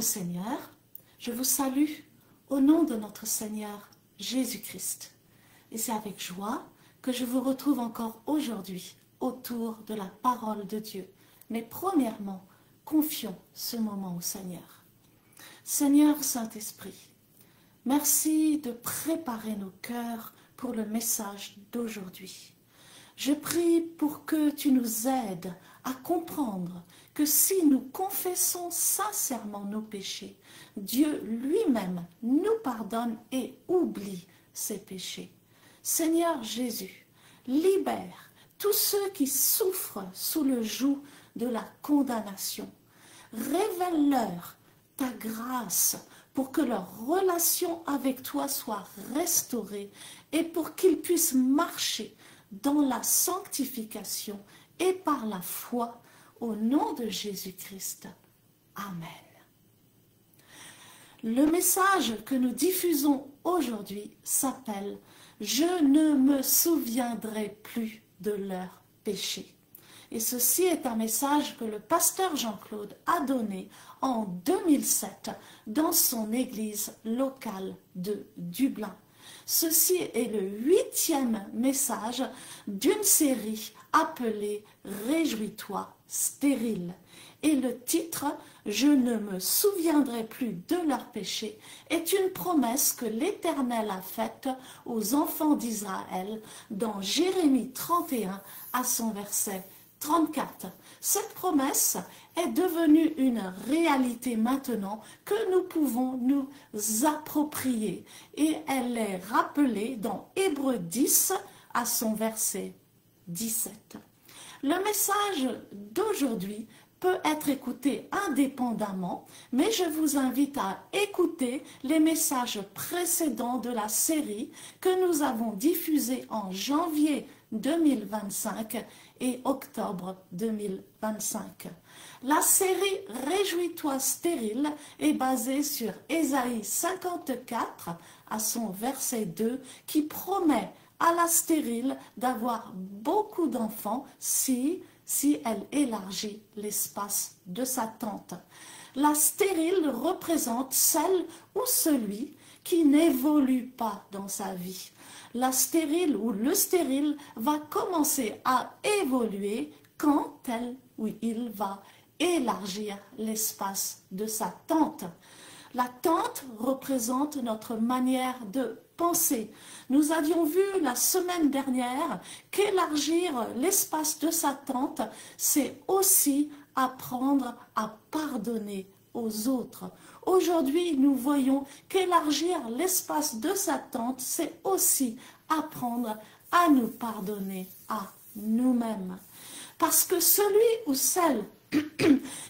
Seigneur, je vous salue au nom de notre Seigneur Jésus-Christ. Et c'est avec joie que je vous retrouve encore aujourd'hui autour de la parole de Dieu. Mais premièrement, confions ce moment au Seigneur. Seigneur Saint-Esprit, merci de préparer nos cœurs pour le message d'aujourd'hui. Je prie pour que tu nous aides à comprendre que si nous confessons sincèrement nos péchés, Dieu lui-même nous pardonne et oublie ses péchés. Seigneur Jésus, libère tous ceux qui souffrent sous le joug de la condamnation. Révèle-leur ta grâce pour que leur relation avec toi soit restaurée et pour qu'ils puissent marcher dans la sanctification et par la foi au nom de Jésus-Christ. Amen. Le message que nous diffusons aujourd'hui s'appelle « Je ne me souviendrai plus de leurs péchés ». Et ceci est un message que le pasteur Jean-Claude a donné en 2007 dans son église locale de Dublin. Ceci est le 8e message d'une série appelée « Réjouis-toi, stérile ». Et le titre « Je ne me souviendrai plus de leurs péchés » est une promesse que l'Éternel a faite aux enfants d'Israël dans Jérémie 31 à son verset 34. Cette promesse est devenue une réalité maintenant que nous pouvons nous approprier et elle est rappelée dans Hébreux 10 à son verset 17. Le message d'aujourd'hui peut être écouté indépendamment, mais je vous invite à écouter les messages précédents de la série que nous avons diffusés en janvier 2025 et octobre 2025. La série « Réjouis-toi stérile » est basée sur Ésaïe 54 à son verset 2 qui promet à la stérile d'avoir beaucoup d'enfants si elle élargit l'espace de sa tente. La stérile représente celle ou celui qui n'évolue pas dans sa vie. La stérile ou le stérile va commencer à évoluer quand elle ou il va élargir l'espace de sa tente. La tente représente notre manière de penser. Nous avions vu la semaine dernière qu'élargir l'espace de sa tente, c'est aussi apprendre à pardonner aux autres. Aujourd'hui, nous voyons qu'élargir l'espace de sa tente, c'est aussi apprendre à nous pardonner à nous-mêmes. Parce que celui ou celle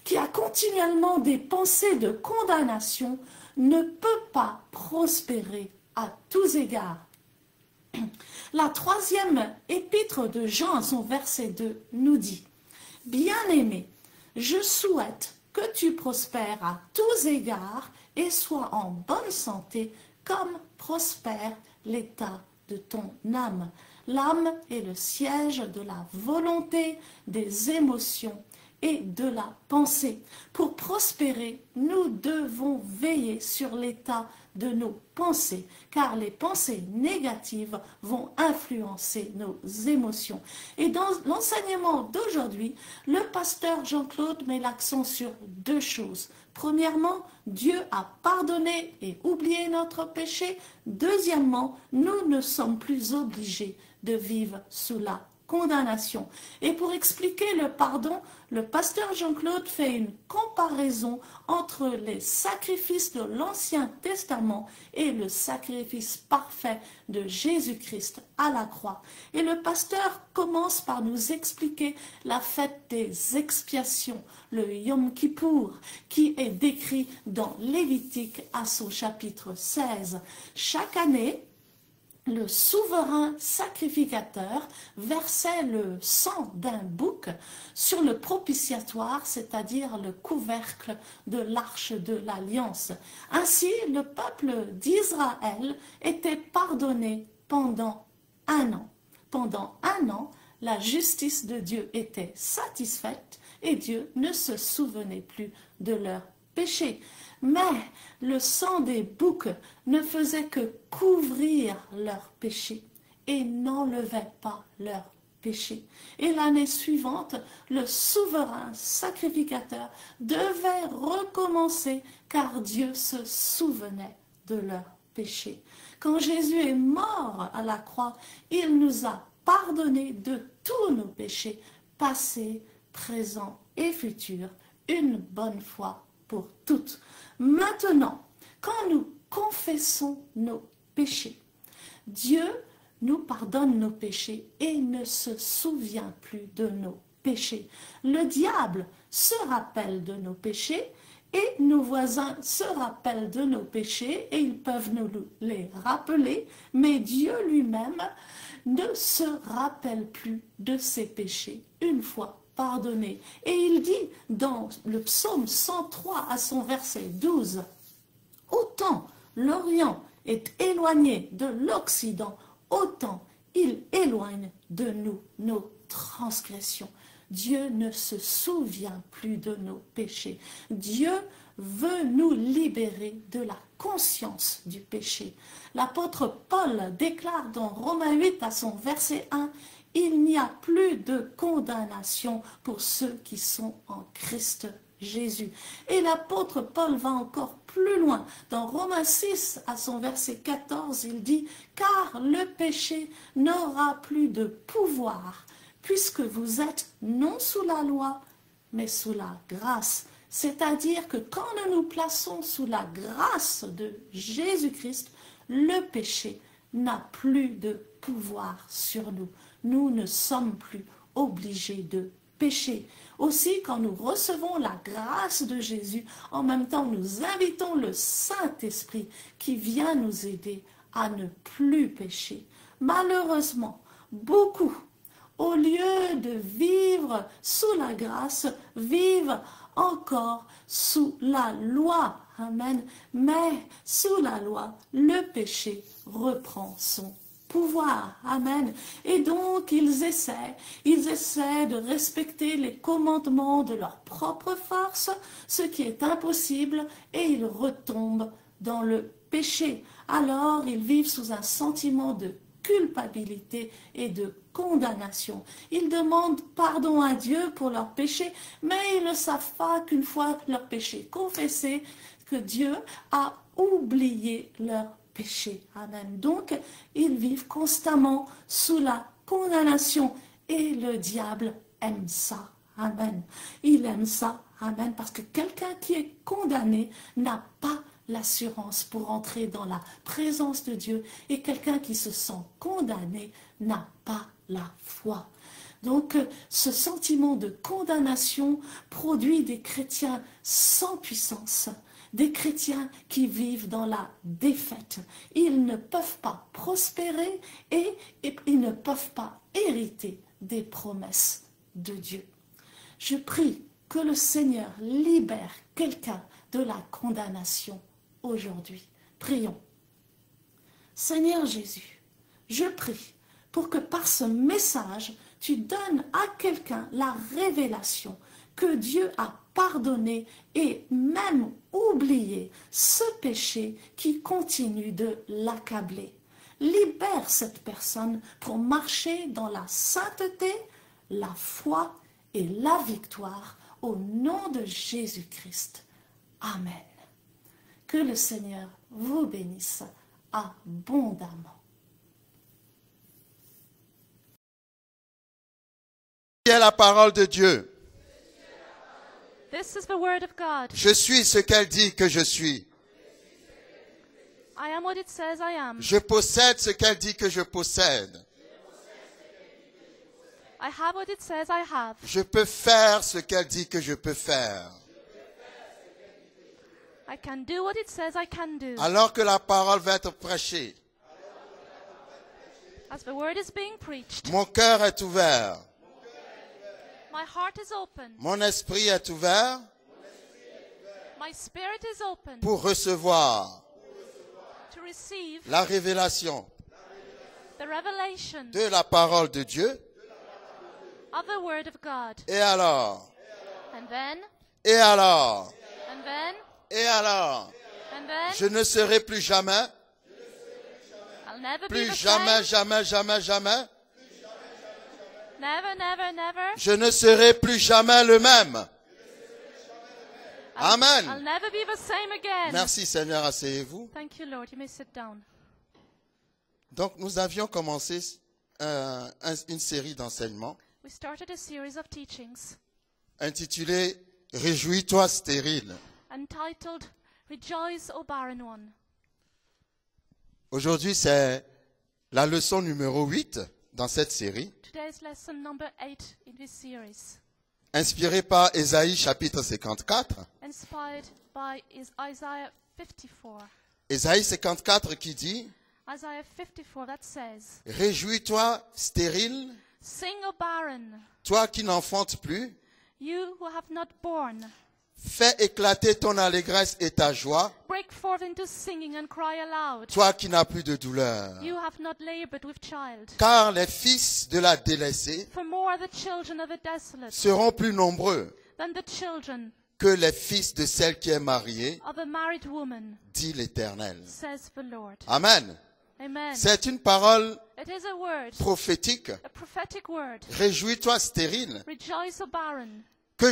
qui a continuellement des pensées de condamnation ne peut pas prospérer à tous égards. La 3e épître de Jean, à son verset 2, nous dit « Bien-aimé, je souhaite que tu prospères à tous égards et sois en bonne santé comme prospère l'état de ton âme. » L'âme est le siège de la volonté, des émotions et de la pensée. Pour prospérer, nous devons veiller sur l'état de nos pensées, car les pensées négatives vont influencer nos émotions. Et dans l'enseignement d'aujourd'hui, le pasteur Jean-Claude met l'accent sur 2 choses. Premièrement, Dieu a pardonné et oublié notre péché. Deuxièmement, nous ne sommes plus obligés de vivre sous la condamnation. Et pour expliquer le pardon, le pasteur Jean-Claude fait une comparaison entre les sacrifices de l'Ancien Testament et le sacrifice parfait de Jésus-Christ à la croix. Et le pasteur commence par nous expliquer la fête des expiations, le Yom Kippour, qui est décrit dans Lévitique à son chapitre 16. Chaque année, le souverain sacrificateur versait le sang d'un bouc sur le propitiatoire, c'est-à-dire le couvercle de l'arche de l'Alliance. Ainsi, le peuple d'Israël était pardonné pendant 1 an. Pendant 1 an, la justice de Dieu était satisfaite et Dieu ne se souvenait plus de leurs péchés. Mais le sang des boucs ne faisait que couvrir leurs péchés et n'enlevait pas leurs péchés. Et l'année suivante, le souverain sacrificateur devait recommencer car Dieu se souvenait de leurs péchés. Quand Jésus est mort à la croix, il nous a pardonné de tous nos péchés, passés, présents et futurs, une bonne fois pour toutes. Maintenant, quand nous confessons nos péchés, Dieu nous pardonne nos péchés et ne se souvient plus de nos péchés. Le diable se rappelle de nos péchés et nos voisins se rappellent de nos péchés et ils peuvent nous les rappeler, mais Dieu lui-même ne se rappelle plus de ses péchés une fois pardonnés. Et il dit dans le psaume 103 à son verset 12, « Autant l'Orient est éloigné de l'Occident, autant il éloigne de nous nos transgressions. » Dieu ne se souvient plus de nos péchés. Dieu veut nous libérer de la conscience du péché. L'apôtre Paul déclare dans Romains 8 à son verset 1, « Il n'y a plus de condamnation pour ceux qui sont en Christ Jésus. » Et l'apôtre Paul va encore plus loin. Dans Romains 6 à son verset 14, il dit, « Car le péché n'aura plus de pouvoir, puisque vous êtes non sous la loi, mais sous la grâce. » C'est-à-dire que quand nous nous plaçons sous la grâce de Jésus-Christ, le péché n'a plus de pouvoir sur nous. Nous ne sommes plus obligés de pécher. Aussi, quand nous recevons la grâce de Jésus, en même temps, nous invitons le Saint-Esprit qui vient nous aider à ne plus pécher. Malheureusement, beaucoup, au lieu de vivre sous la grâce, vivent encore sous la loi. Amen. Mais sous la loi, le péché reprend son pouvoir. Amen. Et donc, ils essaient de respecter les commandements de leur propre force, ce qui est impossible, et ils retombent dans le péché. Alors, ils vivent sous un sentiment de culpabilité et de condamnation. Ils demandent pardon à Dieu pour leurs péchés, mais ils ne savent pas qu'une fois leurs péchés confessés, que Dieu a oublié leurs péchés. Amen. Donc, ils vivent constamment sous la condamnation et le diable aime ça. Amen. Il aime ça. Amen. Parce que quelqu'un qui est condamné n'a pas l'assurance pour entrer dans la présence de Dieu, et quelqu'un qui se sent condamné n'a pas la foi. Donc ce sentiment de condamnation produit des chrétiens sans puissance, des chrétiens qui vivent dans la défaite. Ils ne peuvent pas prospérer et ils ne peuvent pas hériter des promesses de Dieu. Je prie que le Seigneur libère quelqu'un de la condamnation aujourd'hui. Prions. Seigneur Jésus, je prie pour que par ce message, tu donnes à quelqu'un la révélation que Dieu a pardonné et même oublié ce péché qui continue de l'accabler. Libère cette personne pour marcher dans la sainteté, la foi et la victoire au nom de Jésus-Christ. Amen. Que le Seigneur vous bénisse abondamment. C'est la parole de Dieu. This is the word of God. Je suis ce qu'elle dit que je suis. I am what it says I am. Je possède ce qu'elle dit que je possède. I have what it says I have. Je peux faire ce qu'elle dit que je peux faire. I can do what it says I can do. Alors que la parole va être prêchée, As the word is being preached, mon cœur est ouvert, my heart is open. mon esprit est ouvert My spirit is open pour recevoir to receive la révélation the revelation de la parole de Dieu. of the word of God. Et alors, And then, et alors, and then, Et alors, And then je ne serai plus jamais, I'll never be plus the jamais, same. jamais, jamais, jamais. Never, never, never. Je ne serai plus jamais le même. Amen. I'll never be the same again. Merci Seigneur, asseyez-vous. Thank you, Lord. You may sit down. Donc nous avions commencé une série d'enseignements We started a series of teachings intitulée « Réjouis-toi stérile entitled Rejoice, O Barren One. ». Aujourd'hui, c'est la leçon numéro 8 dans cette série, Today's lesson number 8 in this series, inspirée par Ésaïe chapitre 54. inspired by Isaiah 54. Ésaïe 54 qui dit Isaiah 54 that says, « Réjouis-toi stérile, Sing, O barren, toi qui n'enfantes plus, you who have not borne. fais éclater ton allégresse et ta joie, Break forth into singing and cry aloud. toi qui n'as plus de douleur. You have not labored with child. Car les fils de la délaissée For more are the children of the desolate seront plus nombreux than the children que les fils de celle qui est mariée, of a married woman, dit l'Éternel. says the Lord. Amen. Amen. C'est une parole It is a word, prophétique. a prophetic word. Réjouis-toi stérile, Rejoice, O barren, que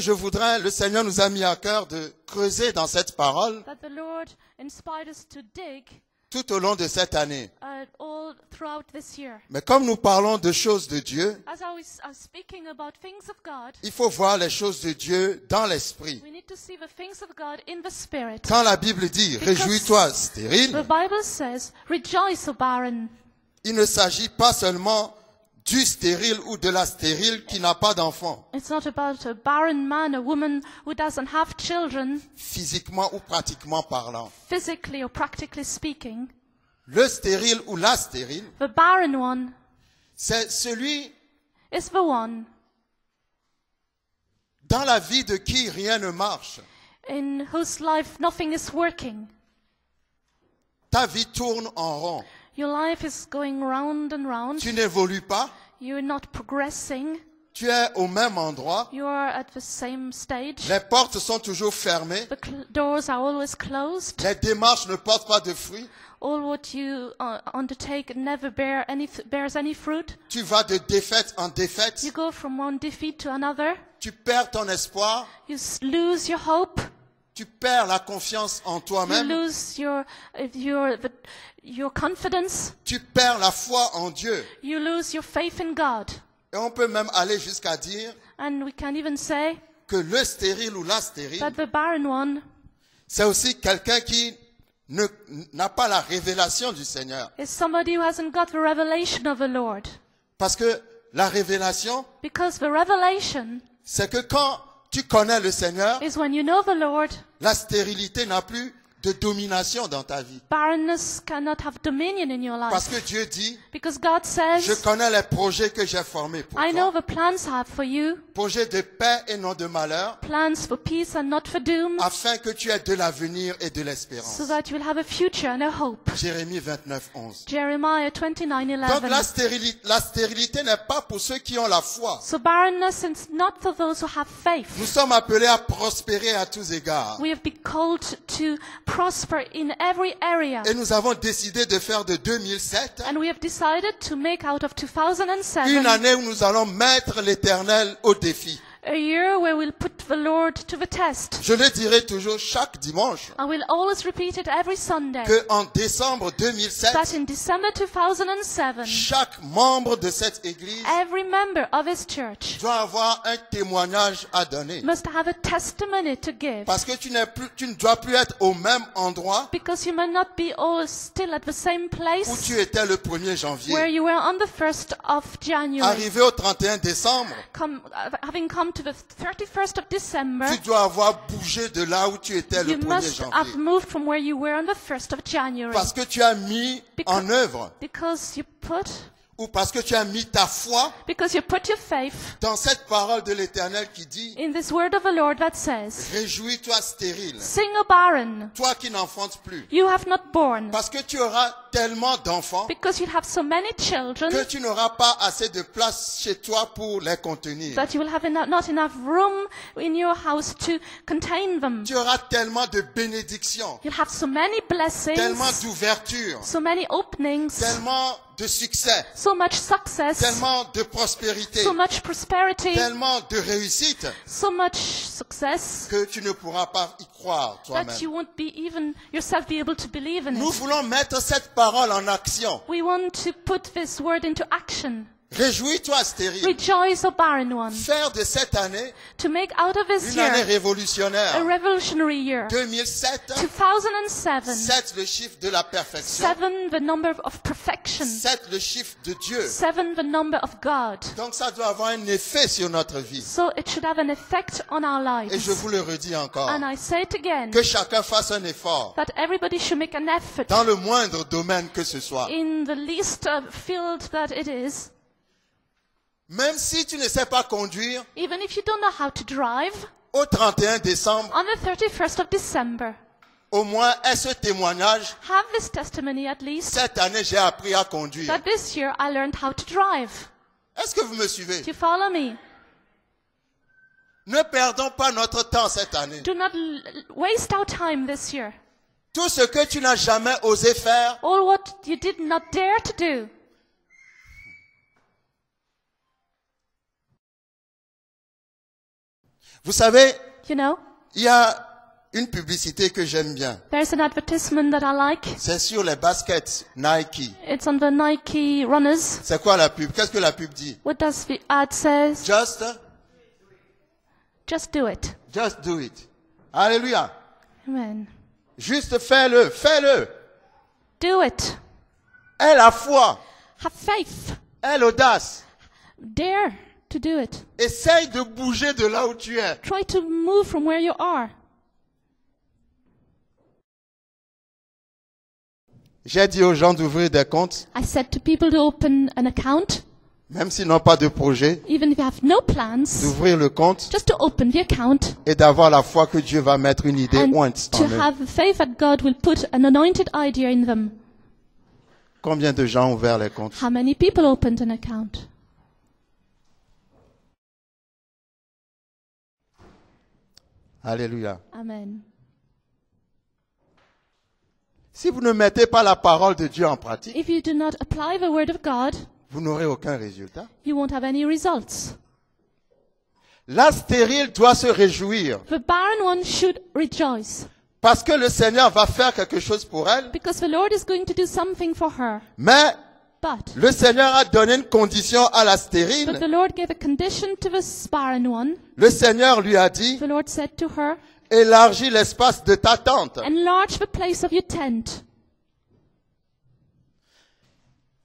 le Seigneur nous a mis à cœur de creuser dans cette parole that the Lord inspired us to dig tout au long de cette année. all throughout this year. Mais comme nous parlons de choses de Dieu, As I was speaking about things of God, il faut voir les choses de Dieu dans l'esprit. we need to see the things of God in the Spirit. Quand la Bible dit « Réjouis-toi The stérile », Bible says, Rejoice, O barren. il ne s'agit pas seulement du stérile ou de la stérile qui n'a pas d'enfant, It's not about a barren man, a woman who doesn't have children, physiquement ou pratiquement parlant. physically or practically speaking. Le stérile ou la stérile, The barren one c'est celui is the one dans la vie de qui rien ne marche. in whose life nothing is working. Ta vie tourne en rond. Your life is going round and round. Tu n'évolues pas. You're not progressing. Tu es au même endroit. You are at the same stage. Les portes sont toujours fermées. The doors are always closed. Les démarches ne portent pas de fruits. All what you undertake never bears any fruit. Tu vas de défaite en défaite. You go from one defeat to another. Tu perds ton espoir. You lose your hope. Tu perds la confiance en You toi-même. lose your confidence. Tu perds la foi en Dieu. You lose your faith in God. Et on peut même aller jusqu'à dire And we can even say que le stérile ou la stérile, that the barren one c'est aussi quelqu'un qui n'a pas la révélation du Seigneur. is somebody who hasn't got the revelation of the Lord. Parce que la révélation, Because the revelation c'est que quand tu connais le Seigneur, is when you know the Lord, la stérilité n'a plus de domination dans ta vie. barrenness cannot have dominion in your Parce life. que Dieu dit, Because God je says, connais les projets que j'ai formés pour I know toi. the plans I have for you, Projets de paix et non de malheur, plans for peace and not for doom, afin que tu aies de l'avenir et de so l'espérance. that you will have a future and a hope. Jérémie 29, 11. Jeremiah Donc 29:11. la stérilité n'est pas pour ceux qui ont la foi. So barrenness is not for those who have faith. Nous sommes appelés à prospérer à tous égards. We have been called to prosper in every area. Et nous avons décidé de faire de 2007 And we have decided to make out of une 2007 année où nous allons mettre l'Éternel au défi. a year where we'll put the Lord to the test. Je le dirai toujours chaque dimanche I will always repeat it every Sunday que en décembre 2007, that in December 2007, chaque membre de cette église every member of his church doit avoir un témoignage à donner. must have a testimony to give. Parce que tu ne dois plus être au même endroit Because you may not be always still at the same où place tu étais le 1er where janvier. you were on the 1st of January. Arrivé au 31 décembre, Having come to the 31st of December, tu dois avoir bougé de là où tu étais le you 1er must have janvier. moved from where you were on the 1st of January. Parce que tu as mis en œuvre Because you put ou parce que tu as mis ta foi your faith dans cette parole de l'Éternel qui dit in this word of the Lord that says, « Réjouis-toi stérile, Sing, O barren, toi qui n'enfantes plus, you have not borne, parce que tu auras tellement d'enfants because you'll have so many children que tu n'auras pas assez de place chez toi pour les contenir. that you will have not enough room in your house to contain them. Tu auras tellement de bénédictions, You'll have so many blessings, tellement d'ouvertures, so many openings, tellement de succès, so much success, tellement de prospérité, so much prosperity, tellement de réussite so much success que tu ne pourras pas y croire toi-même. that you won't be even yourself be able to believe in Nous it. voulons mettre cette parole en action. We want to put this word into action. Réjouis-toi, stérile. Rejoice, O barren one, Faire de cette année to make out of this une année year révolutionnaire. a revolutionary year. 2007, 2007, 7 le chiffre de la perfection, 7 the number of perfection, 7 le chiffre de Dieu. 7 the number of God. Donc ça doit avoir un effet sur notre vie. So it should have an effect on our Et je lives. vous le redis encore, And I say it again, que chacun fasse un effort that everybody should make an effort dans le moindre domaine que ce soit. in the least field that it is. Même si tu ne sais pas conduire, Even if you don't know how to drive, au 31 décembre, on the 31st of December, au moins est ce témoignage, have this testimony at least, cette année j'ai appris à conduire. that this year I learned how to drive. Est-ce que vous me suivez? Do you follow me? Ne perdons pas notre temps cette année. Do not waste our time this year. Tout ce que tu n'as jamais osé faire, All what you did not dare to do. vous savez, You know, il y a une publicité que j'aime bien. there's an advertisement that I like. C'est sur les baskets Nike. It's on the Nike runners. C'est quoi la pub? Qu'est-ce que la pub dit? What does the ad says? Just do it. Just do it. Alléluia. Amen. Juste fais-le, fais-le. Do it. Aie la foi, Have faith. aie l'audace. Dare to do it. Essaye de bouger de là où tu es. Try to move from where you are. J'ai dit aux gens d'ouvrir des comptes, I said to people to open an account, même s'ils n'ont pas de projet, even if you have no plans, d'ouvrir le compte just to open the account et d'avoir la foi que Dieu va mettre une idée and ointe to en eux. have faith that God will put an anointed idea in them. Combien de gens ont ouvert les comptes? How many people opened an account? Alléluia. Amen. Si vous ne mettez pas la parole de Dieu en pratique, If you do not apply the word of God, vous n'aurez aucun résultat. you won't have any results. La stérile doit se réjouir The barren one should rejoice parce que le Seigneur va faire quelque chose pour elle, because the Lord is going to do something for her. mais But le Seigneur a donné une condition à la the stérile. Lord gave a condition to the barren one. Le Seigneur lui a dit, The Lord said to her, élargis l'espace de ta tente. enlarge the place of your tent.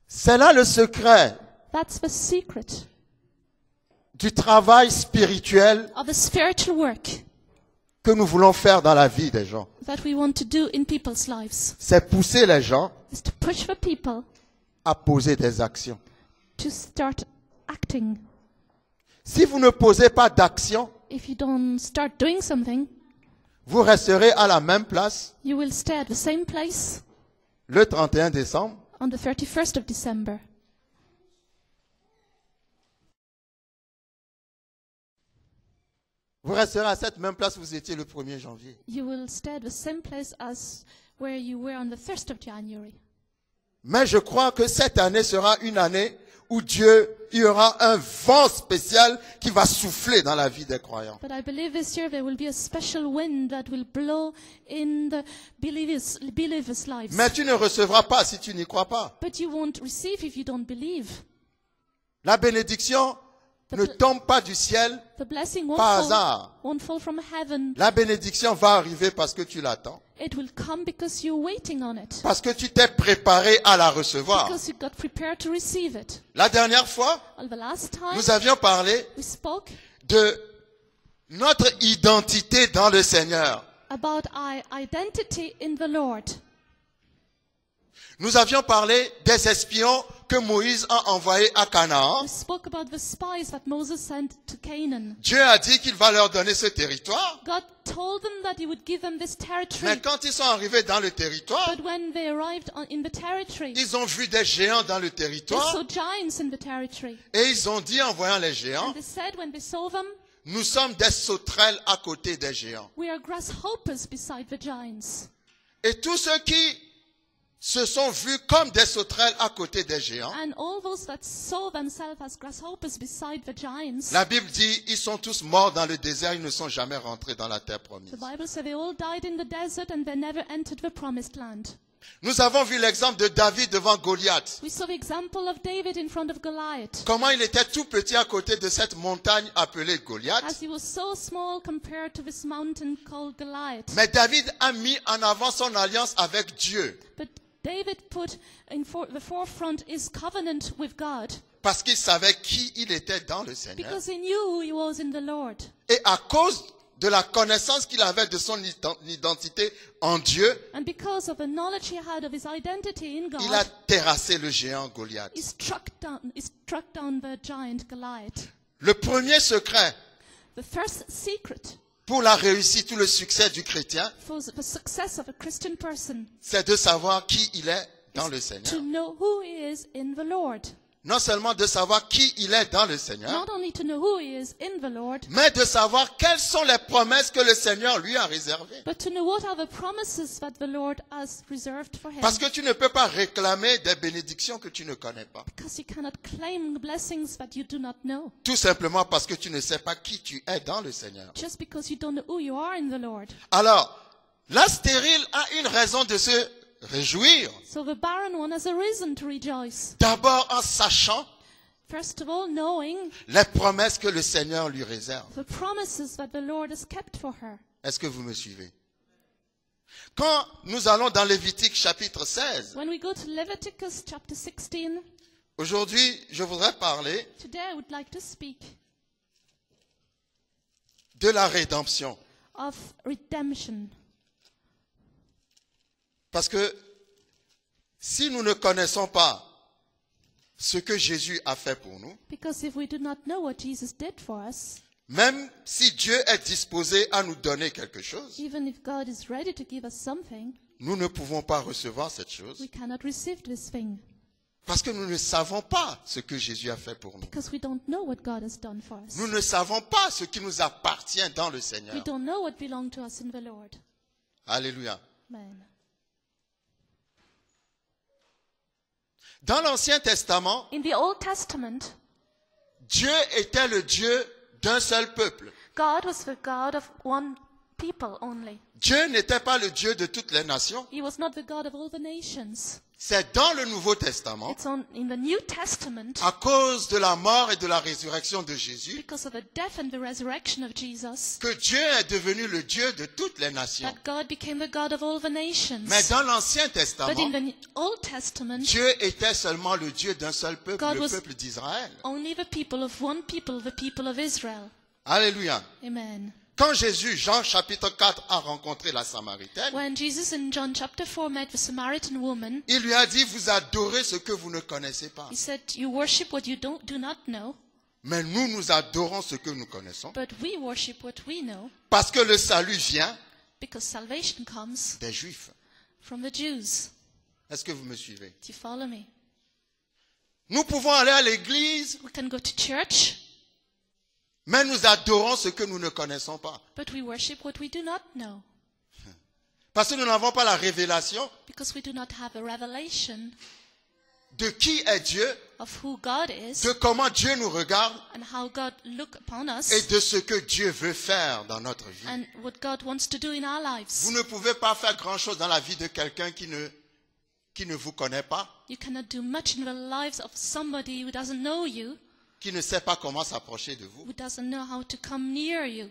C'est là le secret That's the secret du travail spirituel of the spiritual work que nous voulons faire dans la vie des gens. that we want to do in people's lives. C'est pousser les gens Is to push the people à poser des actions. to start acting. Si vous ne posez pas d'action, If you don't start doing something, vous resterez à la même place you will stay at the same place le 31 décembre on the 31st of December. Vous resterez à cette même place où vous étiez le 1er janvier. You will stay at the same place as where you were on the 1st of January. Mais je crois que cette année sera une année où Dieu, il y aura un vent spécial qui va souffler dans la vie des croyants. But I believe this year there will be a special wind that will blow in the believers' lives. Mais tu ne recevras pas si tu n'y crois pas. But you won't receive if you don't believe. La bénédiction ne tombe pas du ciel The blessing par hasard. won't fall from heaven. La bénédiction va arriver parce que tu l'attends. It will come because you're waiting on it. Parce que tu t'es préparé à la recevoir. Because you got prepared to receive it. La dernière fois, Well, the last time nous avions parlé we spoke de notre identité dans le Seigneur. about our identity in the Lord. Nous avions parlé des espions que Moïse a envoyés à Canaan, We spoke about the spies that Moses sent to Canaan. Dieu a dit qu'il va leur donner ce territoire. God told them that he would give them this Mais territory. quand ils sont arrivés dans le territoire, But when they arrived in the territory, ils ont vu des géants dans le they territoire saw giants in the territory. et ils ont dit en voyant les géants, And they said when they saw them, nous sommes des sauterelles à côté des géants. we are grasshoppers beside the giants. Et tous ceux qui se sont vus comme des sauterelles à côté des géants, And all those that saw themselves as grasshoppers beside the giants, la Bible dit, ils sont tous morts dans le désert, ils ne sont jamais rentrés dans la terre promise. the Bible says they all died in the desert and they never entered the promised land. Nous avons vu l'exemple de David devant Goliath. We saw the example of David in front of Goliath. Comment il était tout petit à côté de cette montagne appelée As Goliath. he was so small compared to this mountain called Goliath. Mais David a mis en avant son alliance avec Dieu. But David put in the forefront his covenant with God Parce qu'il savait qui il était dans le Seigneur. because he knew who he was in the Lord. Et à cause de la connaissance qu'il avait de son identité en Dieu, And because of the knowledge he had of his identity in il a God, terrassé le géant Goliath. he struck down the giant Goliath. Le premier secret The first secret pour la réussite ou le succès du chrétien, for the success of a Christian person c'est de savoir qui il est dans le to Seigneur. know who he is in the Lord. Non seulement de savoir qui il est dans le Seigneur, Not only to know who he is in the Lord, mais de savoir quelles sont les promesses que le Seigneur lui a réservées. but to know what are the promises that the Lord has reserved for him. Parce que tu ne peux pas réclamer des bénédictions que tu ne connais pas. Because you cannot claim blessings that you do not know. Tout simplement parce que tu ne sais pas qui tu es dans le Seigneur. Just because you don't know who you are in the Lord. Alors, la stérile a une raison de se réjouir. So the barren one has a reason to rejoice. D'abord en sachant First of all, knowing les promesses que le Seigneur lui réserve. the promises that the Lord has kept for her. Est-ce que vous me suivez? Quand nous allons dans Lévitique chapitre 16, When we go to Leviticus chapter 16, aujourd'hui je voudrais parler today I would like to speak de la rédemption. of redemption. Parce que si nous ne connaissons pas ce que Jésus a fait pour nous, Because if we do not know what Jesus did for us, même si Dieu est disposé à nous donner quelque chose, even if God is ready to give us something, nous ne pouvons pas recevoir cette chose we cannot receive this thing. parce que nous ne savons pas ce que Jésus a fait pour nous. Because we don't know what God has done for us. Nous ne savons pas ce qui nous appartient dans le We Seigneur. don't know what belongs to us in the Lord. Alléluia. Amen. Dans l'Ancien Testament, In the Old Testament, Dieu était le Dieu d'un seul peuple. God was the God of one people only. Dieu n'était pas le Dieu de toutes les nations. He was not the God of all the nations. C'est dans le Nouveau Testament, It's in the New Testament, à cause de la mort et de la résurrection de Jésus, because of the death and the resurrection of Jesus, que Dieu est devenu le Dieu de toutes les nations. that God became the God of all the nations. Mais dans l'Ancien But Testament, in the Old Testament, Dieu était seulement le Dieu d'un seul peuple, God le was- peuple d'Israël. only the people of one people, the people of Israel. Alléluia. Amen. Quand Jésus, Jean chapitre 4, a rencontré la Samaritaine, When Jesus in John chapter 4 met the Samaritan woman, il lui a dit, vous adorez ce que vous ne connaissez pas. he said, you worship what you do not know, Mais nous, nous adorons ce que nous connaissons. but we worship what we know, Parce que le salut vient because salvation comes des Juifs. from the Jews. Est-ce que vous me suivez? Do you follow me? Nous pouvons aller à l'église, We can go to church, mais nous adorons ce que nous ne connaissons pas. but we worship what we do not know, Parce que nous n'avons pas la révélation because we do not have a revelation de qui est Dieu, of who God is de comment Dieu nous regarde and how God look upon et us de ce que Dieu veut faire dans notre vie. and what God wants to do in our lives. Vous ne pouvez pas faire grand-chose dans la vie de quelqu'un qui ne vous connaît pas, You cannot do much in the lives of somebody who doesn't know you, qui ne sait pas comment s'approcher de vous. who doesn't know how to come near you.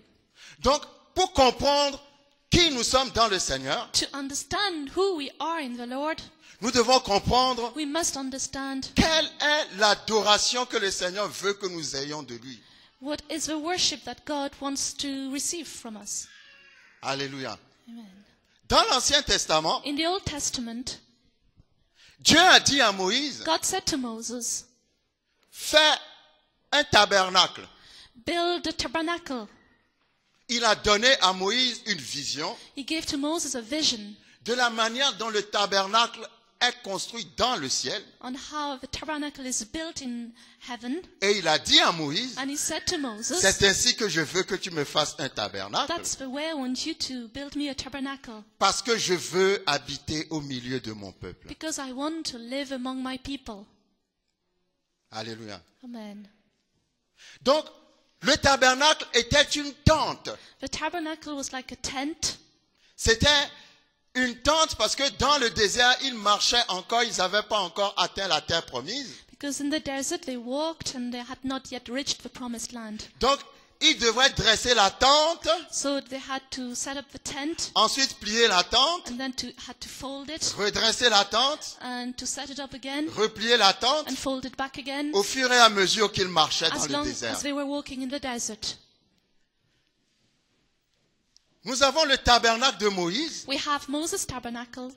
Donc, pour comprendre qui nous sommes dans le Seigneur, To understand who we are in the Lord, nous devons comprendre we must understand quelle est l'adoration que le Seigneur veut que nous ayons de lui. what is the worship that God wants to receive from us. Alléluia. Amen. Dans l'Ancien Testament, In the Old Testament, Dieu a dit à Moïse, God said to Moses, fais un tabernacle. build a tabernacle. Il a donné à Moïse une vision He gave to Moses a vision de la manière dont le tabernacle est construit dans le ciel. on how the tabernacle is built in heaven. Et il a dit à Moïse, And he said to Moses, c'est ainsi que je veux que tu me fasses un tabernacle, that's the way I want you to build me a tabernacle, parce que je veux habiter au milieu de mon peuple. because I want to live among my people. Alléluia. Amen. Donc, le tabernacle était une tente. The tabernacle was like a tent. C'était une tente parce que dans le désert, ils marchaient encore, ils n'avaient pas encore atteint la terre promise. Because in the desert they walked and they had not yet reached the promised land. Donc, ils devraient dresser la tente, So they had to set up the tent ensuite plier la tente, and then had to fold it redresser la tente, and to set it up again replier la tente, and fold it back again au fur et à mesure qu'ils marchaient dans as le long désert. as they were walking in the desert. Nous avons le tabernacle de Moïse, We have Moses' tabernacle.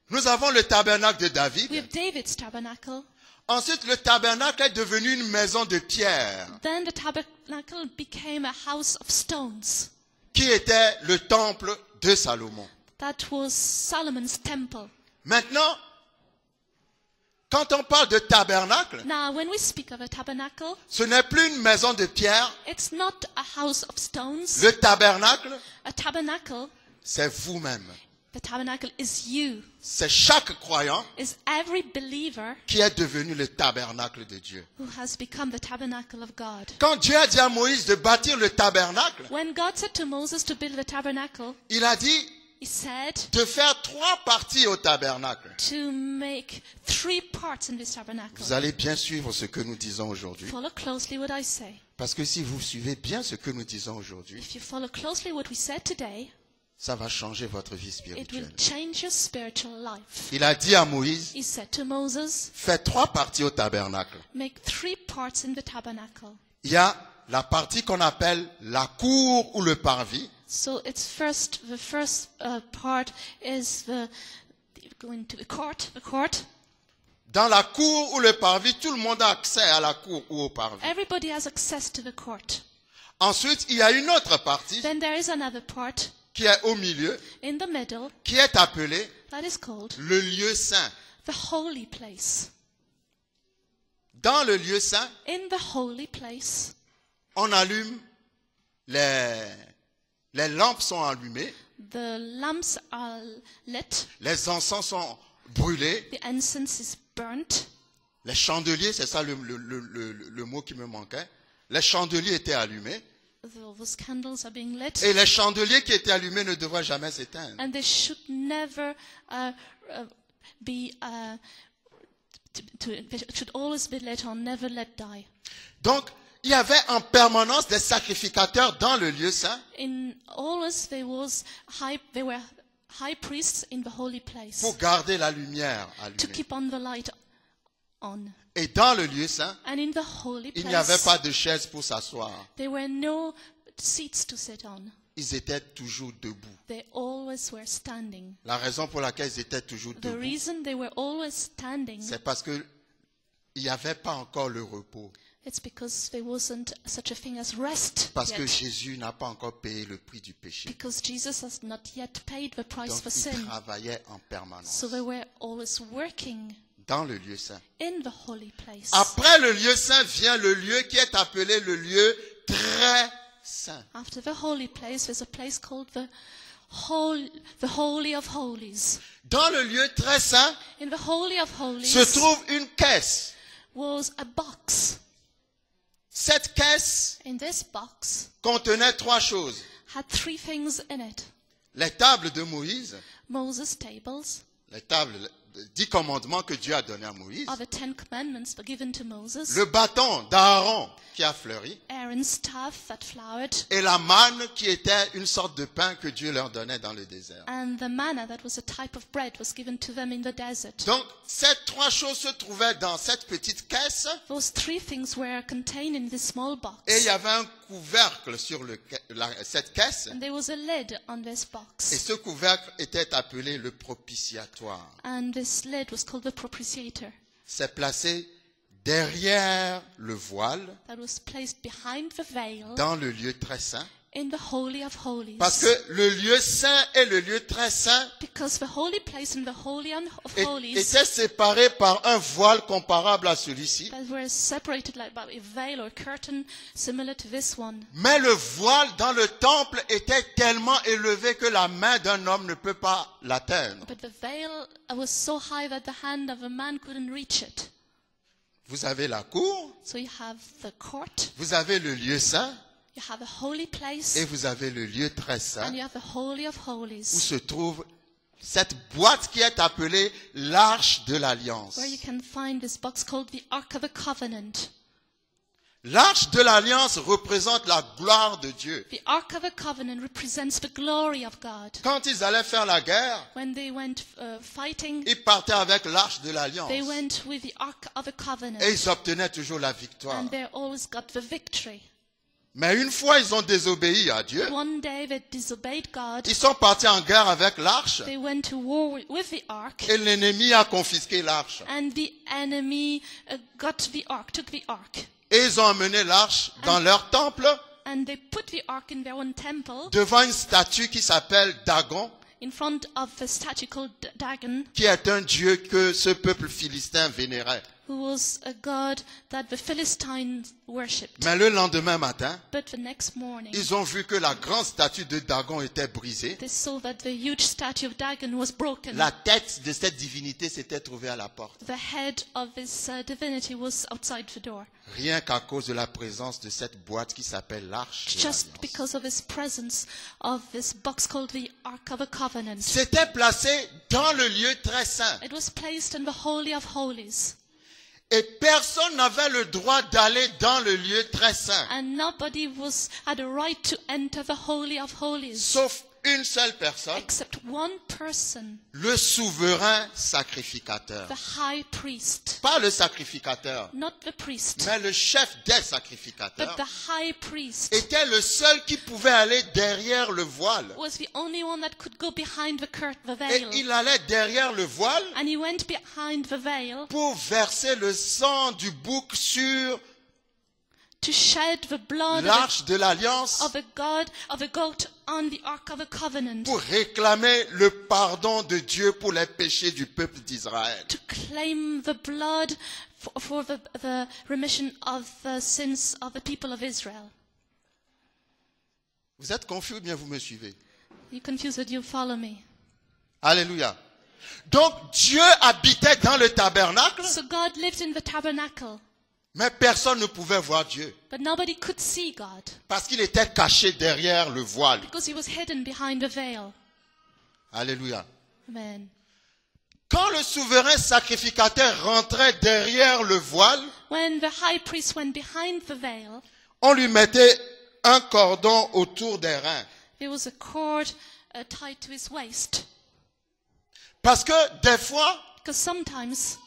nous avons le tabernacle de We David. have David's tabernacle. Ensuite, le tabernacle est devenu une maison de pierre, Then the tabernacle became a house of stones. qui était le temple de Salomon. That was Solomon's temple. Maintenant, quand on parle de tabernacle, Now, when we speak of a tabernacle, ce n'est plus une maison de pierre. it's not a house of stones. Le tabernacle, A tabernacle, c'est vous-même. the tabernacle is you, C'est chaque croyant is every believer qui est devenu le tabernacle de Dieu. who has become the tabernacle of God. Quand Dieu a dit à Moïse de bâtir le tabernacle, When God said to Moses to build the tabernacle, il a dit he said de faire 3 parties au tabernacle. to make 3 parts in this tabernacle. Vous allez bien suivre ce que nous disons aujourd'hui. Follow closely what I say. Parce que si vous suivez bien ce que nous disons aujourd'hui, If you follow closely what we said today, ça va changer votre vie it will spirituelle. change your spiritual life. Il a dit à Moïse, He said to Moses, fais 3 parties au tabernacle. make 3 parts in the tabernacle. Il y a la partie qu'on appelle la cour ou le parvis. So it's the first part is going to the court. Dans la cour ou le parvis, tout le monde a accès à la cour ou au parvis. Everybody has access to the court. Ensuite, il y a une autre partie Then there is another part qui est au milieu, in the middle qui est appelée that is called le lieu saint. the holy place. Dans le lieu saint, In the holy place, on allume les lampes sont allumées, the lamps are lit, les encens sont brûlés, the incense is burnt, les chandeliers, c'est ça le mot qui me manquait, les chandeliers étaient allumés, those candles are being lit, et les chandeliers qui étaient allumés ne devraient jamais s'éteindre. and they should never be they should always be lit or never let die. Donc, il y avait en permanence des sacrificateurs dans le lieu saint Always there were high priests in the holy place pour garder la lumière to allumée. keep on the light on. Et dans le lieu saint, And in the holy il n'y avait place, pas de chaise pour s'asseoir. there were no seats to sit on. Ils étaient toujours debout. They always were standing. La raison pour laquelle ils étaient toujours The debout, reason they were always standing, c'est parce que il n'y avait pas encore le repos. it's because there wasn't such a thing as rest Parce que yet. Jésus n'a pas encore payé le prix du péché. Because Jesus has not yet paid the price Donc, for ils sin. travaillaient en permanence So they were always working dans le lieu saint. in the holy place. Après le lieu saint vient le lieu qui est appelé le lieu très saint. After the holy place, there's a place called the Holy of Holies. Dans le lieu très saint In the Holy of Holies se trouve une caisse. was a box. Cette caisse In this box contenait 3 choses. had 3 things in it. Les tables de Moïse, Moses' tables les tables, 10 commandements que Dieu a donnés à Moïse. are the 10 commandments given to Moses. Le bâton d'Aaron qui a fleuri. Aaron's staff that flowered. Et la manne qui était une sorte de pain que Dieu leur donnait dans le désert. And the manna that was a type of bread was given to them in the desert. Donc, ces 3 choses se trouvaient dans cette petite caisse Those 3 things were contained in this small box. et il y avait un couvercle sur cette caisse. And there was a lid on this Et box. ce couvercle était appelé le propitiatoire. And this this lid was called the propitiator. C'est placé derrière le voile, That was placed behind the veil dans le lieu très saint. in the Holy of Holies. Parce que le lieu saint et le lieu très saint Because the holy place and the Holy of Holies étaient séparés par un voile comparable à celui-ci. that were separated like by a veil or curtain similar to this one. Mais le voile dans le temple était tellement élevé que la main d'un homme ne peut pas l'atteindre. But the veil was so high that the hand of a man couldn't reach it. Vous avez la cour, So you have the court, vous avez le lieu saint you have a holy place, et vous avez le lieu très and saint you have the Holy of où Holies, se trouve cette boîte qui est appelée l'Arche de l'Alliance. where you can find this box called the Ark of the Covenant. L'Arche de l'Alliance représente la gloire de Dieu. The Ark of the Covenant represents the glory of God. Quand ils allaient faire la guerre, When they went fighting, ils partaient avec l'Arche de l'Alliance they went with the Ark of the Covenant, et ils obtenaient toujours la victoire. and they always got the victory. Mais une fois ils ont désobéi à Dieu, One day they disobeyed God. ils sont partis en guerre avec l'Arche They went to war with the Ark, et l'ennemi a confisqué l'Arche. and the enemy got the Ark, took the Ark, Et ils ont emmené l'Arche dans leur temple and they put the Ark in their own temple devant une statue qui s'appelle Dagon, in front of the statue called Dagon, qui est un dieu que ce peuple philistin vénérait. who was a god that the Philistines worshipped. Mais le lendemain matin, But the next morning, ils ont vu que la grande statue de Dagon était brisée. they saw that the huge statue of Dagon was broken. La tête de cette divinité s'était trouvée à la porte. The head of this divinity was outside the door. Rien qu'à cause de la présence de cette boîte qui s'appelle l'Arche de Just l'Alliance. because of his presence of this box called the Ark of the Covenant. C'était placé dans le lieu très saint. It was placed in the Holy of Holies. Et personne n'avait le droit d'aller dans le lieu très saint, And nobody had a right to enter the Holy of Holies sauf une seule personne, except one person, le souverain sacrificateur. the high priest. Pas le sacrificateur, Not the priest, mais le chef des but sacrificateurs the high priest était le seul qui pouvait aller derrière le voile. was the only one that could go behind the Et veil. il allait derrière le voile And he went behind the veil pour verser le sang du bouc sur to shed the blood l'arche de l'Alliance of a goat on the Ark of the Covenant, pour réclamer le pardon de Dieu pour les péchés du peuple d'Israël. to claim the blood for the remission of the sins of the people of Israel. Vous êtes confus ou bien vous me suivez? You confused, you follow me. Alléluia. Donc Dieu habitait dans le tabernacle, So God lived in the tabernacle, mais personne ne pouvait voir Dieu but nobody could see God parce qu'il était caché derrière le voile. because he was hidden behind the veil. Alléluia. Amen. Quand le souverain sacrificateur rentrait derrière le voile, When the high priest went behind the veil, on lui mettait un cordon autour des reins. there was a cord tied to his waist. Parce que des fois, Because sometimes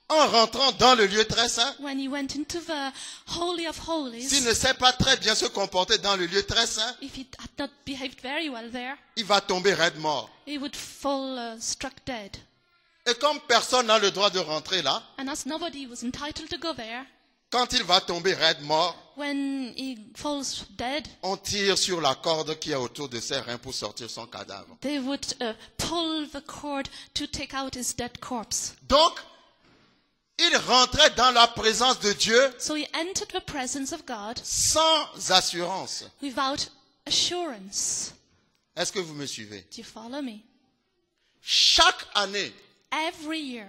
en rentrant dans le lieu très saint, when he went into the Holy of s'il Holies, ne sait pas très bien se comporter dans le lieu très saint, if he had not behaved very well there, il va tomber raide mort. he would fall struck dead. Et comme personne n'a le droit de rentrer là, And as nobody was entitled to go there, quand il va tomber raide mort, when he falls dead, on tire sur la corde qui est autour de ses reins pour sortir son cadavre. they would pull the cord to take out his dead corpse. Donc, il rentrait dans la présence de Dieu So he entered the presence of God sans assurance. without assurance. Est-ce que vous me suivez? Do you follow me? Chaque année, Every year,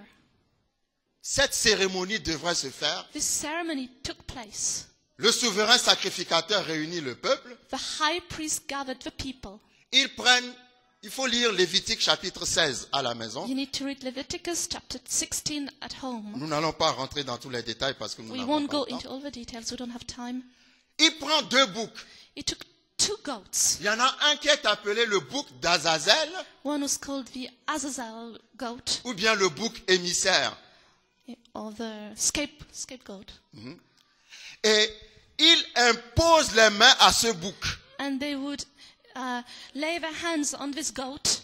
cette cérémonie devrait se faire. this ceremony took place. Le souverain sacrificateur réunit le peuple. The high priest gathered the people. Il faut lire Lévitique chapitre 16 à la maison. You need to read Leviticus chapter 16 at home. Nous n'allons pas rentrer dans tous les détails parce que nous We n'avons won't pas go le temps. into all the details, we don't have time. Il prend 2 boucs. He took 2 goats. Il y en a un qui est appelé le bouc d'Azazel One was called the Azazel goat, ou bien le bouc émissaire. or the scapegoat. Et il impose les mains à ce bouc. And they would lay their hands on this goat,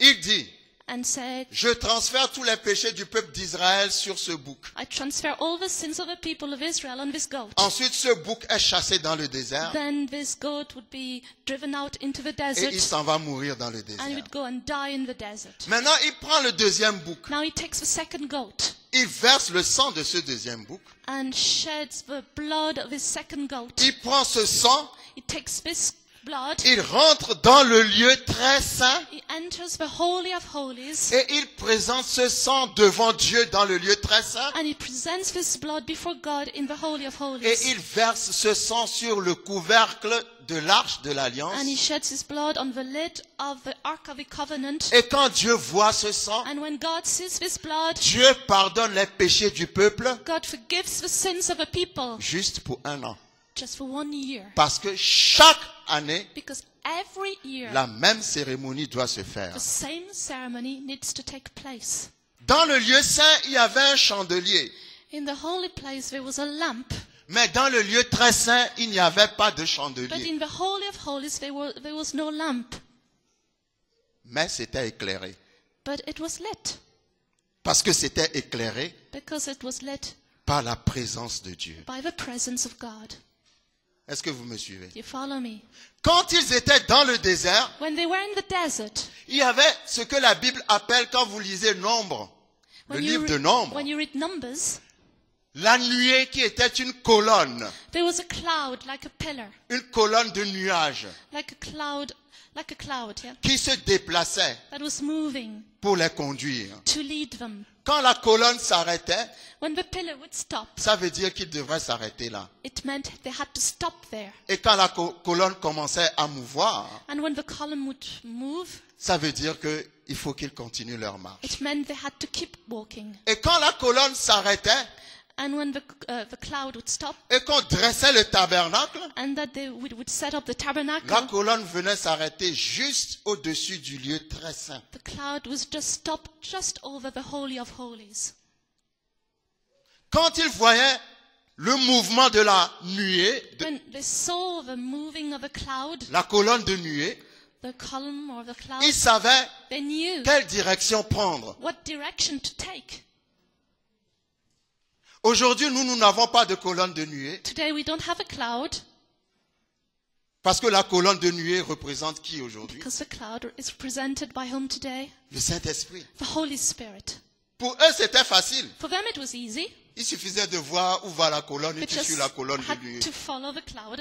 Il dit, and said, je transfère tous les péchés du peuple d'Israël sur ce bouc. I transfer all the sins of the people of Israel on this goat. Ensuite, ce bouc est chassé dans le désert Then this goat would be driven out into the et il desert s'en va mourir dans le and he désert. would go and die in the desert. Maintenant, il prend le deuxième bouc. Now he takes the second goat Il verse le sang de ce deuxième bouc. and sheds the blood of his second goat. Il prend ce sang, He takes this blood, il rentre dans le lieu très saint he enters the Holy of Holies, et il présente ce sang devant Dieu dans le lieu très saint and he presents this blood before God in the Holy of et Holies. il verse ce sang sur le couvercle de l'arche de l'alliance. And he sheds his blood on the lid of the Ark of the Covenant. Et quand Dieu voit ce sang, And when God sees this blood, Dieu pardonne les péchés du peuple God forgives the sins of a people juste pour un an. just for 1 year. Parce que chaque année, Because every year, la même cérémonie doit se faire. the same ceremony needs to take place. Dans le lieu saint, il y avait un chandelier. In the holy place, there was a lamp. Mais dans le lieu très saint, il n'y avait pas de But chandelier. in the Holy of Holies, there was no lamp. Mais c'était éclairé. But it was lit. Parce que c'était éclairé Because it was lit par la présence de Dieu. by the presence of God. Est-ce que vous me suivez? You follow me? Quand ils étaient dans le désert, When they were in the desert, il y avait ce que la Bible appelle, quand vous lisez Nombre, le livre de Nombre, when you read Numbers, la nuée qui était une colonne, there was a cloud like a pillar, une colonne de nuages like a cloud, yeah, qui se déplaçait that was moving pour les conduire. to lead them. Quand la colonne s'arrêtait, When the pillar would stop, ça veut dire qu'il devrait s'arrêter là. it meant they had to stop there. Et quand la colonne commençait à mouvoir, And when the column would move, ça veut dire qu'il faut qu'ils continuent leur marche. it meant they had to keep walking. Et quand la colonne s'arrêtait And when the cloud would stop, et qu'on dressait le tabernacle, and that they would set up the la tabernacle, colonne venait s'arrêter juste au-dessus du lieu très saint. the cloud was just stopped just over the Holy of Holies. Quand ils voyaient le mouvement de la nuée, When they saw the moving of the cloud, la colonne de nuée, the column or the cloud, ils savaient they knew quelle direction prendre. what direction to take. Aujourd'hui, nous n'avons pas de colonne de nuée Today we don't have a cloud parce que la colonne de nuée représente qui aujourd'hui? because the cloud is presented by whom today? Le Saint-Esprit. The Holy Spirit. Pour eux, c'était facile. For them it was easy. Il suffisait de voir où va la colonne et They tu suis just la colonne de had nuée. to follow the cloud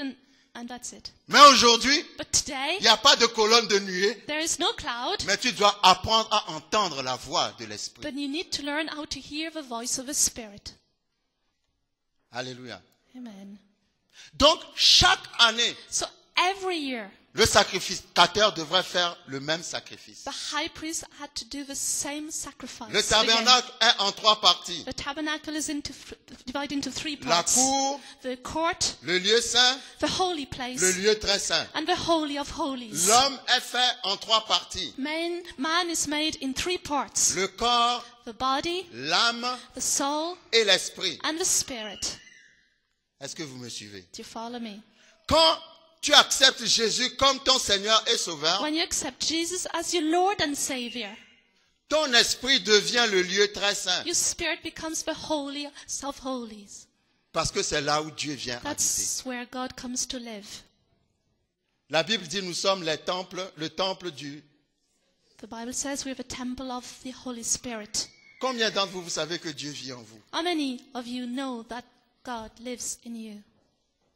and that's it. Mais aujourd'hui, But today il n'y a pas de colonne de nuée, there is no cloud, mais tu dois apprendre à entendre la voix de l'Esprit. but you need to learn how to hear the voice of the Spirit. Alléluia. Amen. Donc, chaque année, So every year, le sacrificateur devrait faire le même sacrifice. the high priest had to do the same sacrifice. Le again. tabernacle est en 3 parties. The tabernacle is divided into 3 La parts. cour, The court, le lieu saint, the holy place, le lieu très saint. and the holy of holies. L'homme est fait en 3 parties. Man is made in 3 parts. Le corps, The body, l'âme the soul, et l'esprit. and the spirit. Est-ce que vous me suivez? Do you follow me? Quand tu acceptes Jésus comme ton Seigneur et Sauveur, When you accept Jesus as your Lord and Savior, ton esprit devient le lieu très saint. your spirit becomes the holy of holies. Parce que c'est là où Dieu vient habiter. That's where God comes to live. La Bible dit nous sommes le temple du... The Bible says we have a temple of the Holy Spirit. Combien d'entre vous, vous savez que Dieu vit en vous? How many of you know that God lives in you?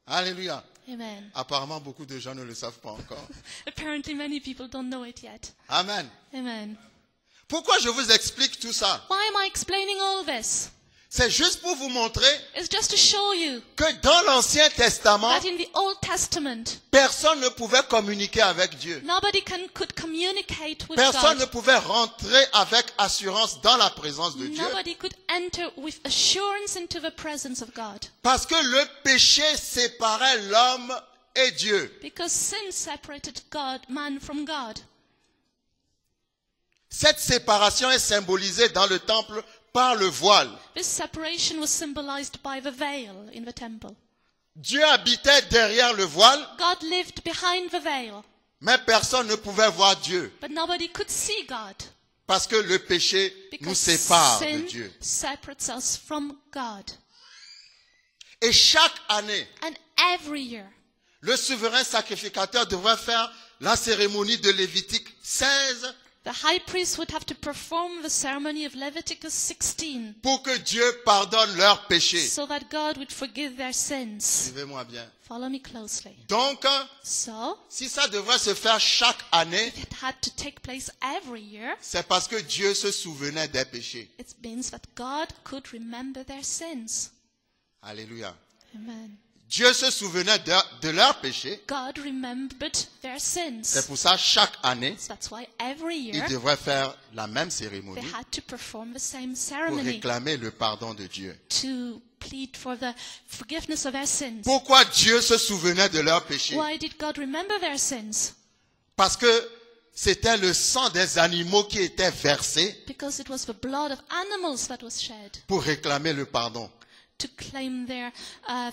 Alléluia. Amen. Apparemment, beaucoup de gens ne le savent pas encore. Apparently many people don't know it yet. Amen. Amen. Pourquoi je vous explique tout ça? Why am I explaining all this? C'est juste pour vous montrer It's just to show you que dans l'Ancien Testament, that in the Old Testament, personne ne pouvait communiquer avec Dieu. nobody could communicate with Personne ne God. pouvait rentrer avec assurance dans la présence de Dieu. Nobody could enter with assurance into the presence of God. Parce que le péché séparait l'homme et Dieu. Because sin separated man from God. Cette séparation est symbolisée dans le temple par le voile. This separation was symbolized by the veil in the temple. Dieu habitait derrière le voile, God lived behind the veil, mais personne ne pouvait voir Dieu. but nobody could see God. Parce que le péché nous Because sépare de sin Dieu. separates us from God. Et chaque année, And every year, le souverain sacrificateur devrait faire la cérémonie de Lévitique 16 the high priest would have to perform the ceremony of Leviticus 16 pour que Dieu pardonne leurs péchés. so that God would forgive their sins. Suivez-moi bien. Follow me closely. Donc, So, si ça devrait se faire chaque année, if it had to take place every year, c'est parce que Dieu se souvenait des péchés. it means that God could remember their sins. Alléluia. Amen. Dieu se souvenait de leurs péchés. God remembered their sins. C'est pour ça, chaque année, So that's why every il year devrait faire la même they cérémonie had to perform the same pour ceremony réclamer le pardon de Dieu. to plead for the forgiveness of their sins. Pourquoi Dieu se souvenait de leurs péchés? Why did God remember their sins? Parce que c'était le sang des animaux qui était versé Because it was the blood of animals that was shed pour réclamer le pardon. to claim their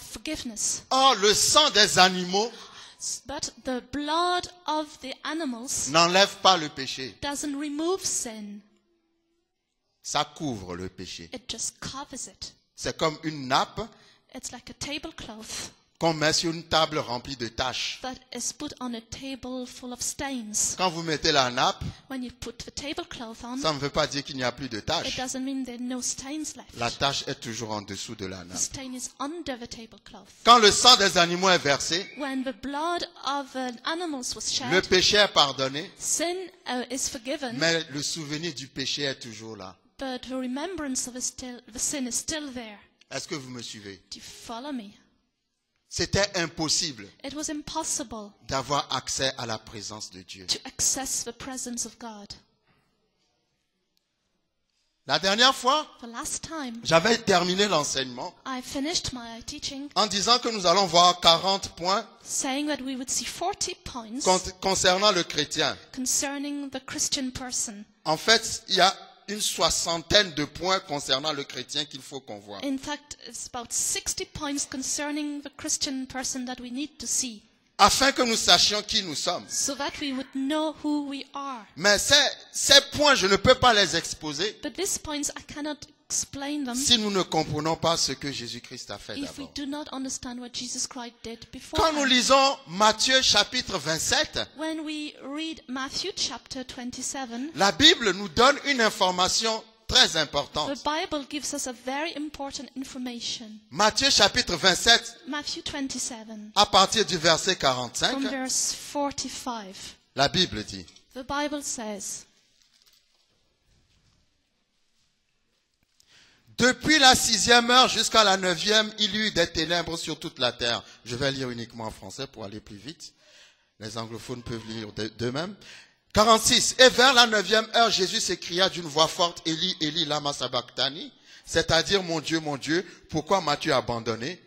forgiveness. Or, le sang des animaux But the blood of the animals n'enlève pas le péché. doesn't remove sin. Ça couvre le péché. It just covers it. C'est comme une nappe It's like a tablecloth qu'on met sur une table remplie de taches. that is put on a table full of stains. Quand vous mettez la nappe, When you put the tablecloth on, ça ne veut pas dire qu'il n'y a plus de it taches. doesn't mean there are no stains left. La tache est toujours en dessous de la The nappe. stain is under the tablecloth. Quand le sang des animaux est versé, When the blood of animals was le shed, péché est pardonné, sin is forgiven, mais le souvenir du péché est toujours là. but the remembrance of the sin is still there. Est-ce que vous me suivez? Do you follow me? C'était impossible It was impossible d'avoir accès à la présence de Dieu. to access the presence of God. La dernière fois, The last time j'avais terminé l'enseignement I finished my teaching en disant que nous allons voir 40 points saying that we would see 40 points concernant le chrétien. concerning the Christian person. En fait, il y a une soixantaine de points concernant le chrétien qu'il faut qu'on voit. In fact, it's about 60 points concerning the Christian person that we need to see Afin que nous sachions qui nous sommes. so that we would know who we are. Mais ces points, je ne peux pas les exposer But these points, I cannot explain them si nous ne comprenons pas ce que Jésus-Christ a fait if we d'abord. do not understand what Jesus Christ did Quand nous before. lisons Matthieu chapitre 27, When we read Matthew chapter 27, la Bible nous donne une information très the importante. Bible gives us a very important information. Matthieu chapitre 27, Matthew 27, à partir du verset from 45, verse 45. la Bible dit: The Bible says, Depuis la 6e heure jusqu'à la 9e, il y eut des ténèbres sur toute la terre. Je vais lire uniquement en français pour aller plus vite. Les anglophones peuvent lire d'eux-mêmes. 46. Et vers la 9e heure, Jésus s'écria d'une voix forte: Élie, Élie, lama sabachthani, c'est-à-dire mon Dieu, pourquoi m'as-tu abandonné?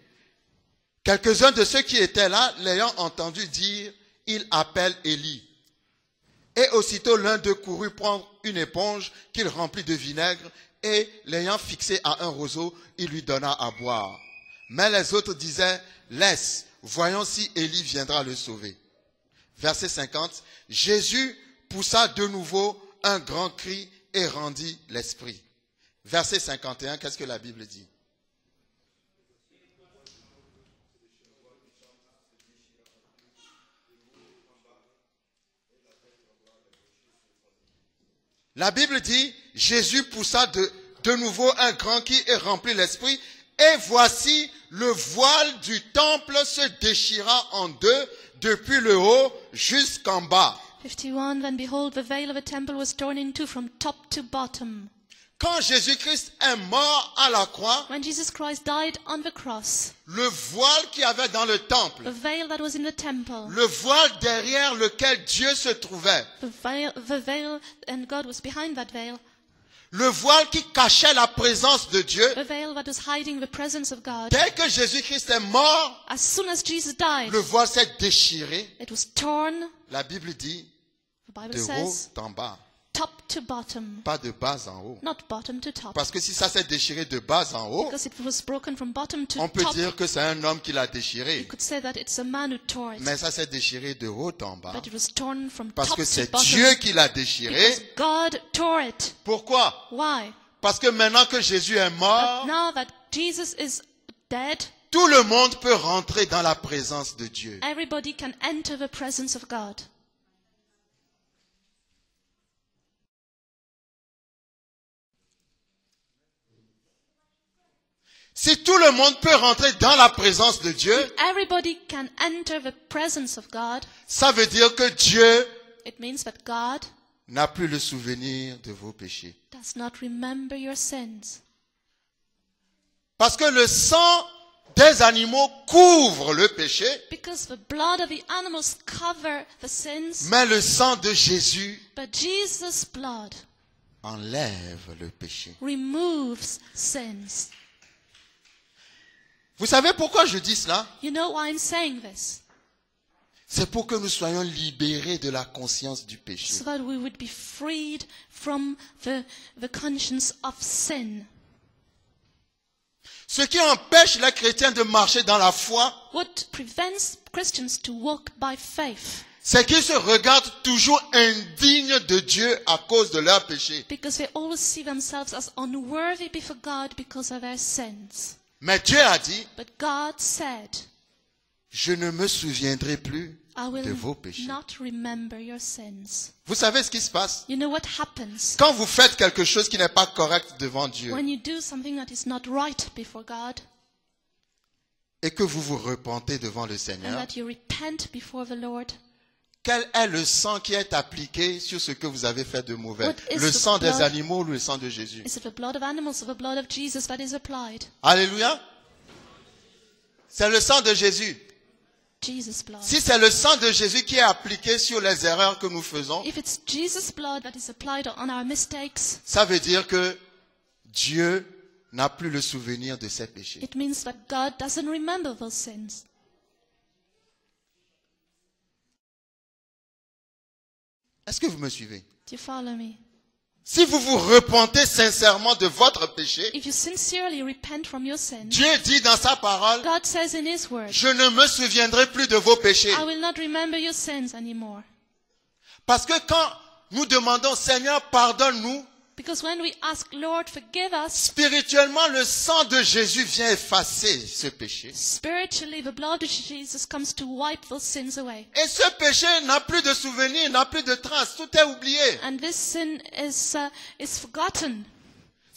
Quelques-uns de ceux qui étaient là, l'ayant entendu dire: il appelle Élie. Et aussitôt l'un d'eux courut prendre une éponge qu'il remplit de vinaigre, et l'ayant fixé à un roseau, il lui donna à boire. Mais les autres disaient: laisse, voyons si Élie viendra le sauver. Verset 50. Jésus poussa de nouveau un grand cri et rendit l'esprit. Verset 51, qu'est-ce que la Bible dit? La Bible dit: Jésus poussa de nouveau un grand cri et remplit l'esprit. Et voici, le voile du temple se déchira en deux, depuis le haut jusqu'en bas. 51, then behold, the veil of the temple was torn in two from top to bottom. Quand Jésus-Christ est mort à la croix, When Jesus Christ died on the cross, le voile qu'il y avait dans le temple, the veil that was in the temple, le voile derrière lequel Dieu se trouvait, the veil, and God was behind that veil, le voile qui cachait la présence de Dieu, the veil that was hiding the presence of God. dès que Jésus-Christ est mort, As soon as Jesus died, le voile s'est déchiré. it was torn, La Bible dit the Bible de haut says, en bas. top to bottom, pas de bas en haut. not bottom to top. Parce que si ça s'est déchiré de bas en haut, Because it was broken from bottom to on peut top, dire que c'est un homme qui l'a you déchiré. could say that it's a man who tore it. Mais ça s'est déchiré de haut en bas. But it was torn from Parce top que to c'est bottom. Dieu qui l'a Because déchiré. God tore it. Pourquoi? Why? Parce que maintenant que Jésus est But mort, now that Jesus is dead, tout le monde peut rentrer dans la présence de Dieu. everybody can enter the presence of God. Si tout le monde peut rentrer dans la présence de Dieu, Everybody can enter the presence of God. ça veut dire que Dieu It means that God n'a plus le souvenir de vos péchés. does not remember your sins. Parce que le sang des animaux couvre le péché, Because the blood of the animals cover the sins, mais le sang de Jésus but Jesus' blood enlève le péché. removes sins. Vous savez pourquoi je dis cela? You know why I'm saying this? C'est pour que nous soyons libérés de la conscience du péché. So that we would be freed from the conscience of sin. Ce qui empêche les chrétiens de marcher dans la foi, What prevents Christians to walk by faith? c'est qu'ils se regardent toujours indignes de Dieu à cause de leurs péchés. Because they always see themselves as unworthy before God because of their sins. Mais Dieu a dit, But God said, je ne me souviendrai plus I de vos will péchés. not remember your sins. Vous savez ce qui se passe? You know what happens Quand vous faites quelque chose qui n'est pas correct devant Dieu when you do something that is not right before God et que vous vous repentez devant le and Seigneur, that you repent before the Lord? quel est le sang qui est appliqué sur ce que vous avez fait de mauvais? What is Le the sang des blood? animaux ou le sang de Jésus? Is it the blood of animals or the blood of Jesus that is applied? Alléluia. C'est le sang de Jésus. Jesus' blood. Si c'est le sang de Jésus qui est appliqué sur les erreurs que nous faisons, If it's Jesus' blood that is applied on our mistakes, ça veut dire que Dieu n'a plus le souvenir de ses péchés. it means that God doesn't remember those sins. Est-ce que vous me suivez? Do you follow me? Si vous vous repentez sincèrement de votre péché, If you sincerely repent from your sins, Dieu dit dans sa parole, God says in His word, je ne me souviendrai plus de vos péchés. I will not remember your sins anymore. Parce que quand nous demandons, Seigneur, pardonne-nous, Because when we ask, Lord, forgive us, spirituellement, le sang de Jésus vient effacer ce péché. spiritually the blood of Jesus comes to wipe those sins away. Et ce péché n'a plus de souvenir, n'a plus de traces, tout est oublié. And this sin is forgotten.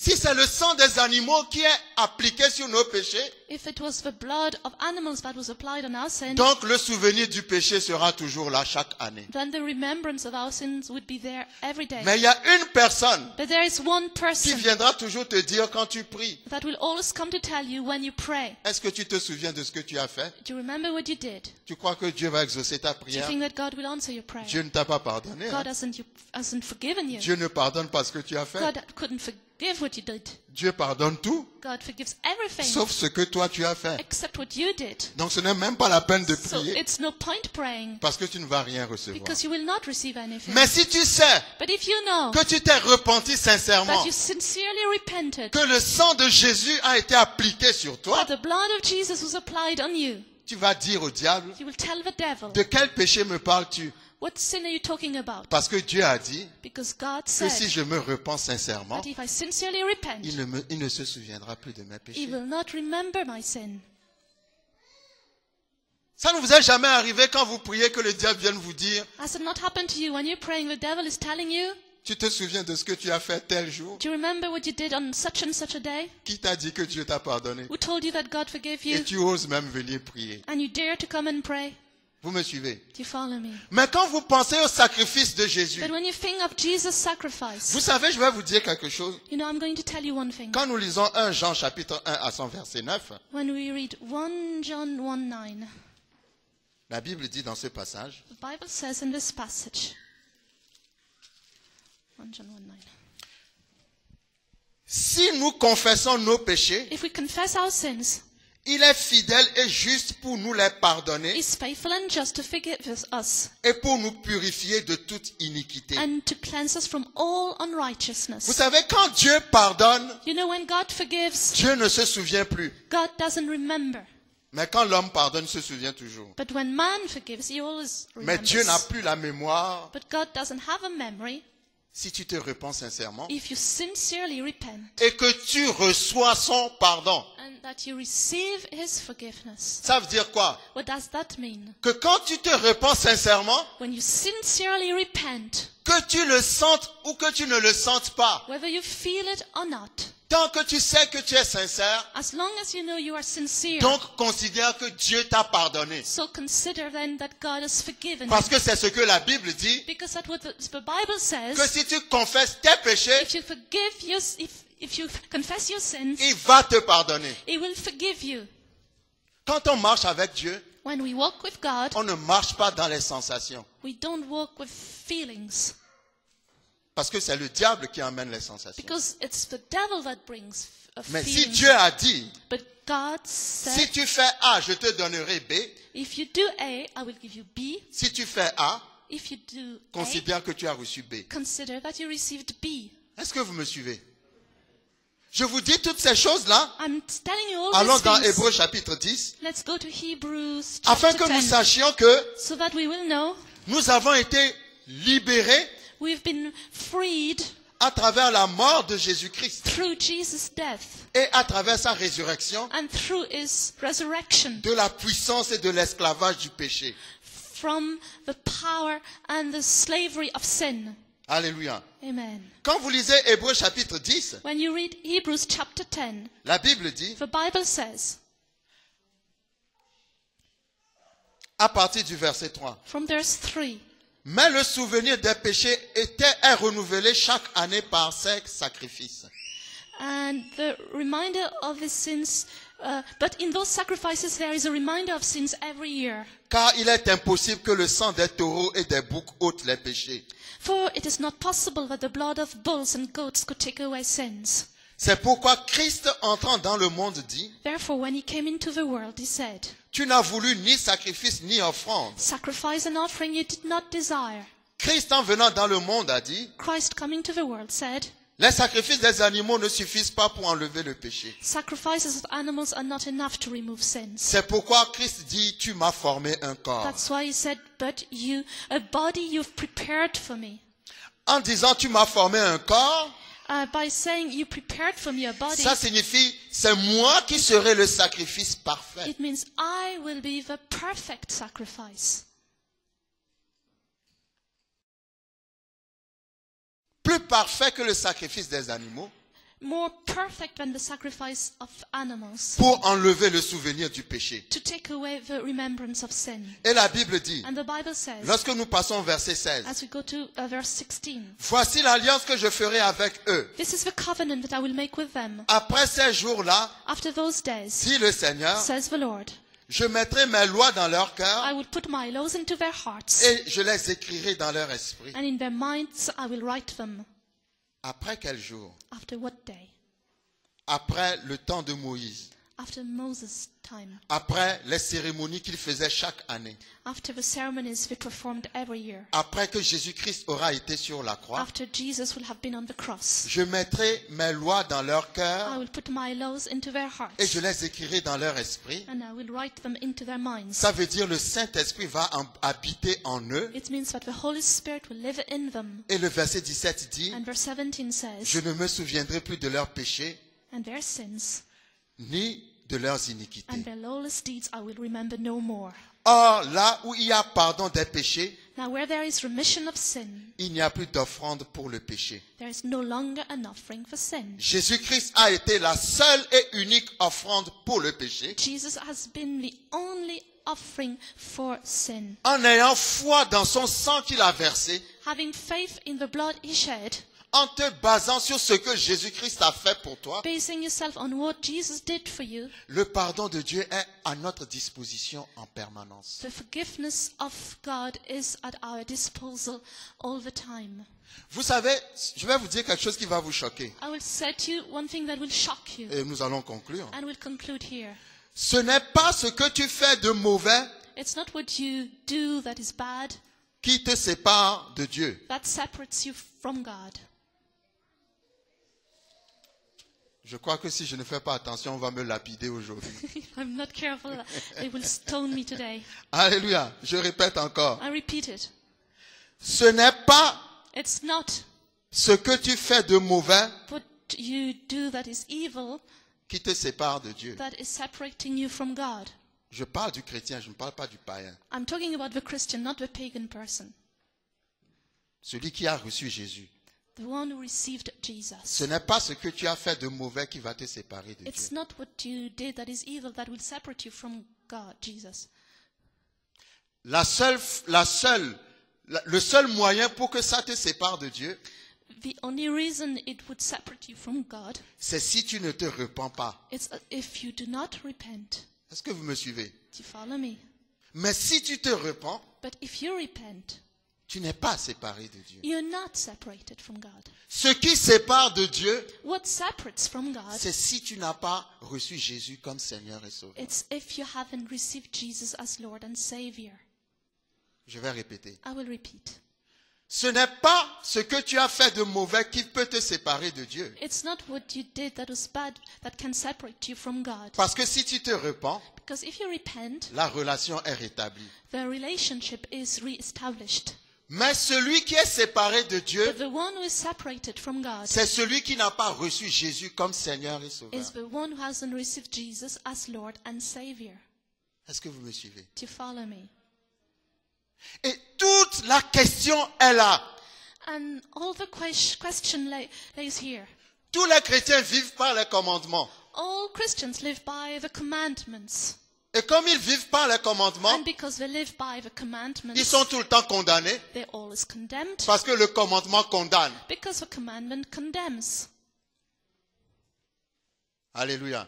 Si c'est le sang des animaux qui est appliqué sur nos péchés, If it was the blood of animals that was applied on our sins, donc le souvenir du péché sera toujours là chaque année. then the remembrance of our sins would be there every day. Mais il y a une personne But there is one qui person viendra toujours te dire quand tu pries, that will always come to tell you when you pray. est-ce que tu te souviens de ce que tu as fait? Do you remember what you did? Tu crois que Dieu va exaucer ta Do you prière? think that God will answer your prayer? Dieu ne t'a pas pardonné. God Hein? hasn't forgiven you. Dieu ne pardonne pas ce que tu as fait. God couldn't forgive what you did. Dieu pardonne tout, God forgives everything sauf ce que toi tu as fait. except what you did. Donc ce n'est même pas la peine de So prier it's no point praying parce que tu ne vas rien recevoir. because you will not receive anything. Mais si tu sais But if you know que tu t'es repenti sincèrement, that you sincerely repented, que le sang de Jésus a été appliqué sur toi, that the blood of Jesus was applied on you, tu vas dire au diable, you will tell the devil, de quel péché me parles-tu? what sin are you talking about? Parce que Dieu a dit Because God que si said je me repens sincèrement, that if I sincerely repent, il ne se souviendra plus de mes He péchés. will not remember my sin. Ça ne vous est jamais arrivé quand vous priez que le diable vienne vous dire, Has it not happened to you when you're praying, the devil is telling you, tu te souviens de ce que tu as fait tel jour? do you remember what you did on such and such a day? Qui t'a dit que Dieu t'a pardonné? Who told you that God forgave Et you? tu oses même venir prier. And you dare to come and pray? Vous me suivez? Do you follow me? Mais quand vous pensez au sacrifice de Jésus, But when you think of Jesus' sacrifice, vous savez, je vais vous dire quelque chose. you know, I'm going to tell you one thing. Quand nous lisons 1 Jean chapitre 1 à son verset 9, When we read 1 John 1:9, la Bible dit dans ce passage, the Bible says in this passage, 1 John 1:9, si nous confessons nos péchés, if we confess our sins, Il est fidèle et juste pour nous les pardonner is faithful and just to forgive us et pour nous purifier de toute iniquité. and to cleanse us from all Vous unrighteousness. savez, quand Dieu pardonne, You know, when God forgives, Dieu ne se souvient plus. God doesn't remember. Mais quand l'homme pardonne, il se souvient toujours. But when man forgives, he always Mais Dieu n'a remembers. plus la mémoire. But God doesn't have a memory. Si tu te repens sincèrement If you sincerely repent et que tu reçois son pardon, and that you receive his forgiveness. ça veut dire quoi? What does that mean? Que quand tu te repens sincèrement, When you sincerely repent, que tu le sentes ou que tu ne le sentes pas, whether you feel it or not, tant que tu sais que tu es sincère, as long as you know you are sincere, donc considère que Dieu t'a pardonné. so consider then that God has forgiven Parce you. que c'est ce que la Bible dit, Because that's what the Bible que says. si tu confesses tes péchés, If you forgive your, if you confess your sins, il va te pardonner. he will forgive you. Quand on marche avec Dieu, When we walk with God, on ne marche pas dans les sensations. we don't walk with feelings. Parce que c'est le diable qui emmène les sensations. Because it's the devil that brings Mais si feelings. Dieu a dit, But God said, si tu fais A, je te donnerai B. if you do A, I will give you B. Si tu fais A, If you do A, considère que tu as reçu B. consider that you received B. Est-ce que vous me suivez? Je vous dis toutes ces choses-là. I'm telling you all Allons these dans things. Hébreux chapitre 10. Let's go to Hebrews Afin chapter que nous 10, sachions que so that we will know nous avons été libérés we've been freed à travers la mort de Jésus-Christ through Jesus' death et à travers sa résurrection and through his resurrection de la puissance et de l'esclavage du péché. from the power and the slavery of sin. Alléluia. Amen. Quand vous lisez Hébreux chapitre 10, When you read Hebrews chapter 10, la Bible dit, the Bible says, à partir du verset 3, from verse 3, mais le souvenir des péchés est renouvelé chaque année par ces sacrifices. and the reminder of the sins, but in those sacrifices there is a reminder of sins every year. Car il est impossible que le sang des taureaux et des boucs ôte les péchés. For it is not possible that the blood of bulls and goats could take away sins. C'est pourquoi Christ entrant dans le monde dit, Therefore, when he came into the world, he said, tu n'as voulu ni sacrifice ni offrande. sacrifice and offering you did not desire. Christ en venant dans le monde a dit, Christ coming to the world said, les sacrifices des animaux ne suffisent pas pour enlever le péché. sacrifices of animals are not enough to remove sins. C'est pourquoi Christ dit, tu m'as formé un corps. That's why he said, but you, a body you've prepared for me. En disant, tu m'as formé un corps, By saying you prepared for me a body, ça signifie, c'est moi qui serai le sacrifice parfait. it means I will be the perfect sacrifice. Plus parfait que le sacrifice des animaux More perfect than the sacrifice of animals, pour enlever le souvenir du péché. to take away the remembrance of sin. Et la Bible dit, And the Bible says, lorsque nous passons au verset 16, as we go to verse 16, voici l'alliance que je ferai avec eux. this is the covenant that I will make with them. Après ces jours-là, After those days, dit le Seigneur, says the Lord, je mettrai mes lois dans leur I cœur will put my laws into their hearts, et je les écrirai dans leur esprit. and in their minds I will write them. Après quel jour? After what day? Après le temps de Moïse. After Moses' time. Après les cérémonies qu'il faisait chaque année. After the ceremonies we performed every year. Après que Jésus-Christ aura été sur la croix. After Jesus will have been on the cross. Je mettrai mes lois dans leur I cœur will put my laws into their et hearts, je les écrirai dans leur esprit. and I will write them into their minds. Ça veut dire le Saint-Esprit va habiter en eux. It means that the Holy Spirit will live in them. Et le verset 17 dit, And verse 17 says, je ne me souviendrai plus de leurs péchés and their sins ni de leurs iniquités. and their lawless deeds I will remember no more. Or, là où il y a pardon des péchés, Now where there is remission of sin, il n'y a plus d'offrande pour le péché. there is no longer an offering for sin. Jésus-Christ a été la seule et unique offrande pour le péché. Jesus has been the only offering for sin. En ayant foi dans son sang qu'il a versé, Having faith in the blood he shed, en te basant sur ce que Jésus-Christ a fait pour toi, basing yourself on what Jesus did for you, le pardon de Dieu est à notre disposition en permanence. the forgiveness of God is at our disposal all the time. Vous savez, je vais vous dire quelque chose qui va vous choquer. I will say to you one thing that will shock you, Et nous allons conclure. and we'll conclude here. Ce n'est pas ce que tu fais de mauvais It's not what you do that is bad qui te sépare de Dieu. that separates you from God. Je crois que si je ne fais pas attention, on va me lapider aujourd'hui. If I'm not careful, they will stone me today. Alléluia. Je répète encore. I repeat it. Ce n'est pas It's not ce que tu fais de mauvais what you do that is evil qui te sépare de Dieu. that is separating you from God. Je parle du chrétien, je ne parle pas du païen. I'm talking about the Christian, not the pagan person. Celui qui a reçu Jésus. The one who received Jesus. Ce n'est pas ce que tu as fait de mauvais qui va te séparer de It's Dieu. not what you did that is evil that will separate you from God, Jesus. Le seul moyen pour que ça te sépare de Dieu, The only reason it would separate you from God c'est si tu ne te repens pas. is if you do not repent. Est-ce que vous me suivez? Do you follow me? Mais si tu te repens, But if you repent, tu n'es pas séparé de Dieu. you're not separated from God. Ce qui sépare de Dieu, What separates from God, c'est si tu n'as pas reçu Jésus comme Seigneur et Sauveur. it's if you haven't received Jesus as Lord and Savior. Je vais répéter. I will repeat. Ce n'est pas ce que tu as fait de mauvais qui peut te séparer de Dieu. It's not what you did that was bad that can separate you from God. Parce que si tu te repens, Because if you repent, la relation est rétablie. the relationship is re-established. Mais celui qui est séparé de Dieu, But the one who is separated from God c'est celui qui n'a pas reçu Jésus comme Seigneur et Sauveur. is the one who hasn't received Jesus as Lord and Savior. Est-ce que vous me suivez? Do you follow me? Et toute la question est là. And all the question lays here. Tous les chrétiens vivent par les commandements. All Christians live by the commandments. Et comme ils vivent par les commandements, And because they live by the commandments, ils sont tout le temps condamnés they're always condemned. parce que le commandement condamne. Because the commandment condemns. Alléluia.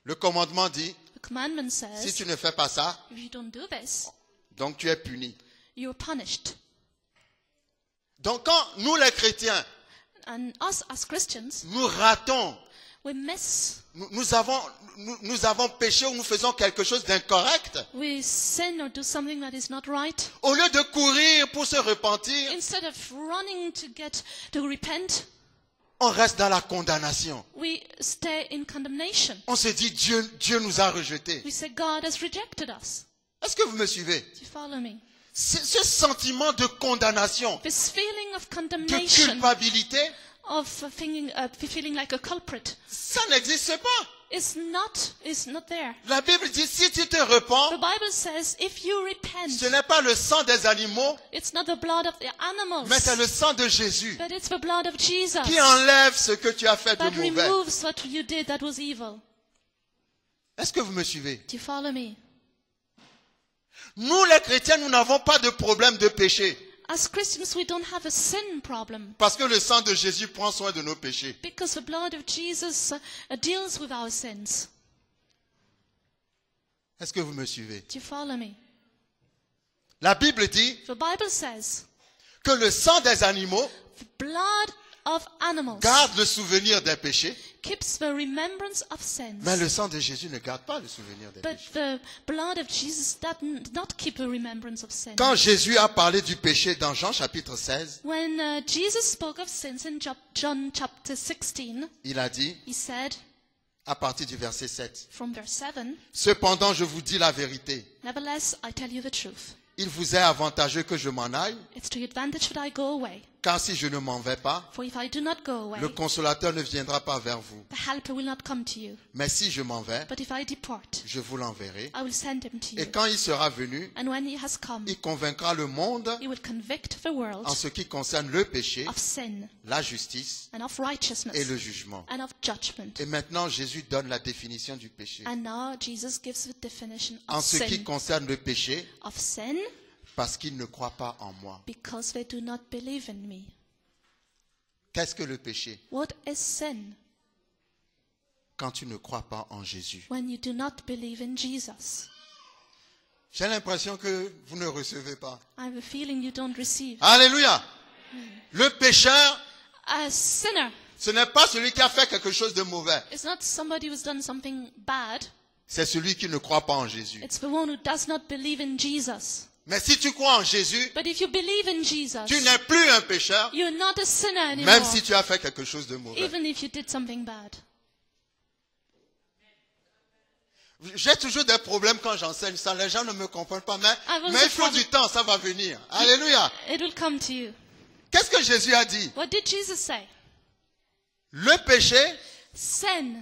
Le commandement dit, The commandment si says, tu ne fais pas ça, if you don't do this, donc tu es puni. you're punished. Donc quand nous les chrétiens, And us as Christians, nous ratons, we miss, nous avons péché ou nous faisons quelque chose d'incorrect, we sin or do something that is not right. au lieu de courir pour se repentir, Instead of running to repent, on reste dans la condamnation. we stay in condemnation. On se dit Dieu nous a rejetés. We say God has rejected us. Est-ce que vous me suivez? Do you follow me? Ce sentiment de condamnation, This feeling of de condemnation, culpabilité, of feeling like a culprit, ça n'existe pas. is not there. La Bible dit, si tu te The repens, Bible says if you repent, ce n'est pas le sang des animaux, it's not the blood of the animals, mais c'est le sang de Jésus but it's the blood of Jesus qui enlève ce que tu as fait de that mauvais. removes what you did that was evil. Est-ce que vous me suivez? Do you follow me? Nous, les chrétiens, nous n'avons pas de problème de péché. As Christians, we don't have a sin problem Parce que le sang de Jésus prend soin de nos péchés. because the blood of Jesus deals with our sins. Est-ce que vous me suivez? Do you follow me? La Bible dit The Bible says que le sang des animaux the blood of animals garde le souvenir des péchés, keeps the remembrance of sins. mais le sang de Jésus ne garde pas le souvenir des But péchés. the blood of Jesus does not keep a remembrance of sin. Quand Jésus a parlé du péché dans Jean chapitre 16, When Jesus spoke of sins in John chapter 16, il a dit, he said, à partir du verset 7, from verse 7, cependant je vous dis la vérité, nevertheless, I tell you the truth. il vous est avantageux que je m'en aille, It's to your advantage that I go away. car si je ne m'en vais pas, For if I do not go away, le consolateur ne viendra pas vers vous. the helper will not come to you. Mais si je m'en vais, But if I depart, je vous l'enverrai. I will send him to Et you. quand il sera venu, And when he has come, il convaincra le monde he will convict the world en ce qui concerne le péché, of sin la justice and of righteousness et le jugement. and of judgment. Et maintenant, Jésus donne la définition du péché. And now Jesus gives the definition En of ce qui sin. concerne le péché, Of sin, parce qu'il ne croit pas en moi. because they do not believe in me. Qu'est-ce que le péché? What is sin? Quand tu ne crois pas en Jésus. When you do not believe in Jesus. J'ai l'impression que vous ne recevez pas. I have a feeling you don't receive. Alléluia. Le pécheur, A sinner ce n'est pas celui qui a fait quelque chose de mauvais. is not somebody who's done something bad. c'est celui qui ne croit pas en Jésus. It's the one who does not believe in Jesus. Mais si tu crois en Jésus, But if you believe in Jesus, tu n'es plus un pécheur, you're not a sinner anymore, même si tu as fait quelque chose de mauvais. even if you did something bad. J'ai toujours des problèmes quand j'enseigne ça. Les gens ne me comprennent pas, mais also il faut du temps, ça va venir. Alléluia. It will come to you. Qu'est-ce que Jésus a dit? What did Jesus say? Le péché, Sin.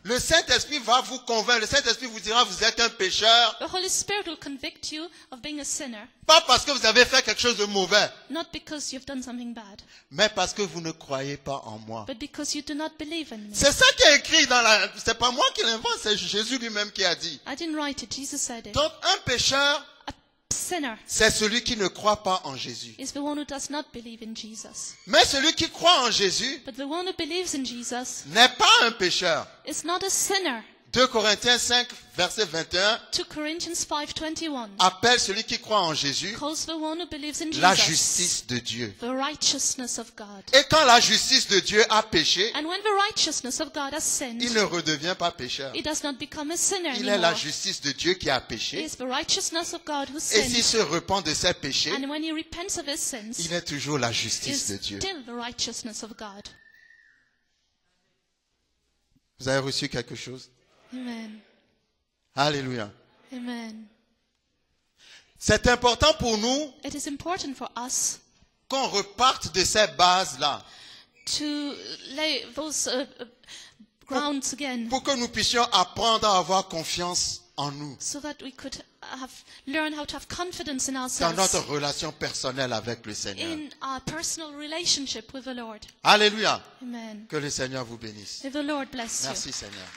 le Saint-Esprit va vous convaincre. Le Saint-Esprit vous dira, vous êtes un pécheur. The Holy Spirit will convict you of being a sinner, Pas parce que vous avez fait quelque chose de mauvais, not because you've done something bad, mais parce que vous ne croyez pas en moi. but because you do not believe in me. C'est ça qui est écrit dans la... C'est pas moi qui l'invente, c'est Jésus lui-même qui a dit. I didn't write it, Jesus said it. Donc, un pécheur, A sinner c'est celui qui ne croit pas en Jésus. is the one who does not believe in Jesus. Mais celui qui croit en Jésus But the one who believes in Jesus n'est pas un pécheur. is not a sinner. 2 Corinthiens 5, verset 21, 2 Corinthians 5:21 appelle celui qui croit en Jésus calls the one who believes in la Jesus justice de Dieu. the righteousness of God. Et quand la justice de Dieu a péché, And when the righteousness of God has sinned, il ne redevient pas pécheur. he does not become a sinner Il est la anymore. justice de Dieu qui a It péché. is the righteousness of God who Et s'il sinned. se repent de ses péchés, And when he repents of his sins, il est toujours la it justice is de Dieu. still the righteousness of God. Vous avez reçu quelque chose? Amen. Alléluia. Amen. C'est important pour nous It is important for us qu'on reparte de ces bases-là to lay those grounds again pour que nous puissions apprendre à avoir confiance en nous so that we could learn how to have confidence in dans ourselves notre relation personnelle avec le Seigneur. in our personal relationship with the Lord. Alléluia. Amen. Que le Seigneur vous bénisse. May the Lord bless you. Merci Seigneur.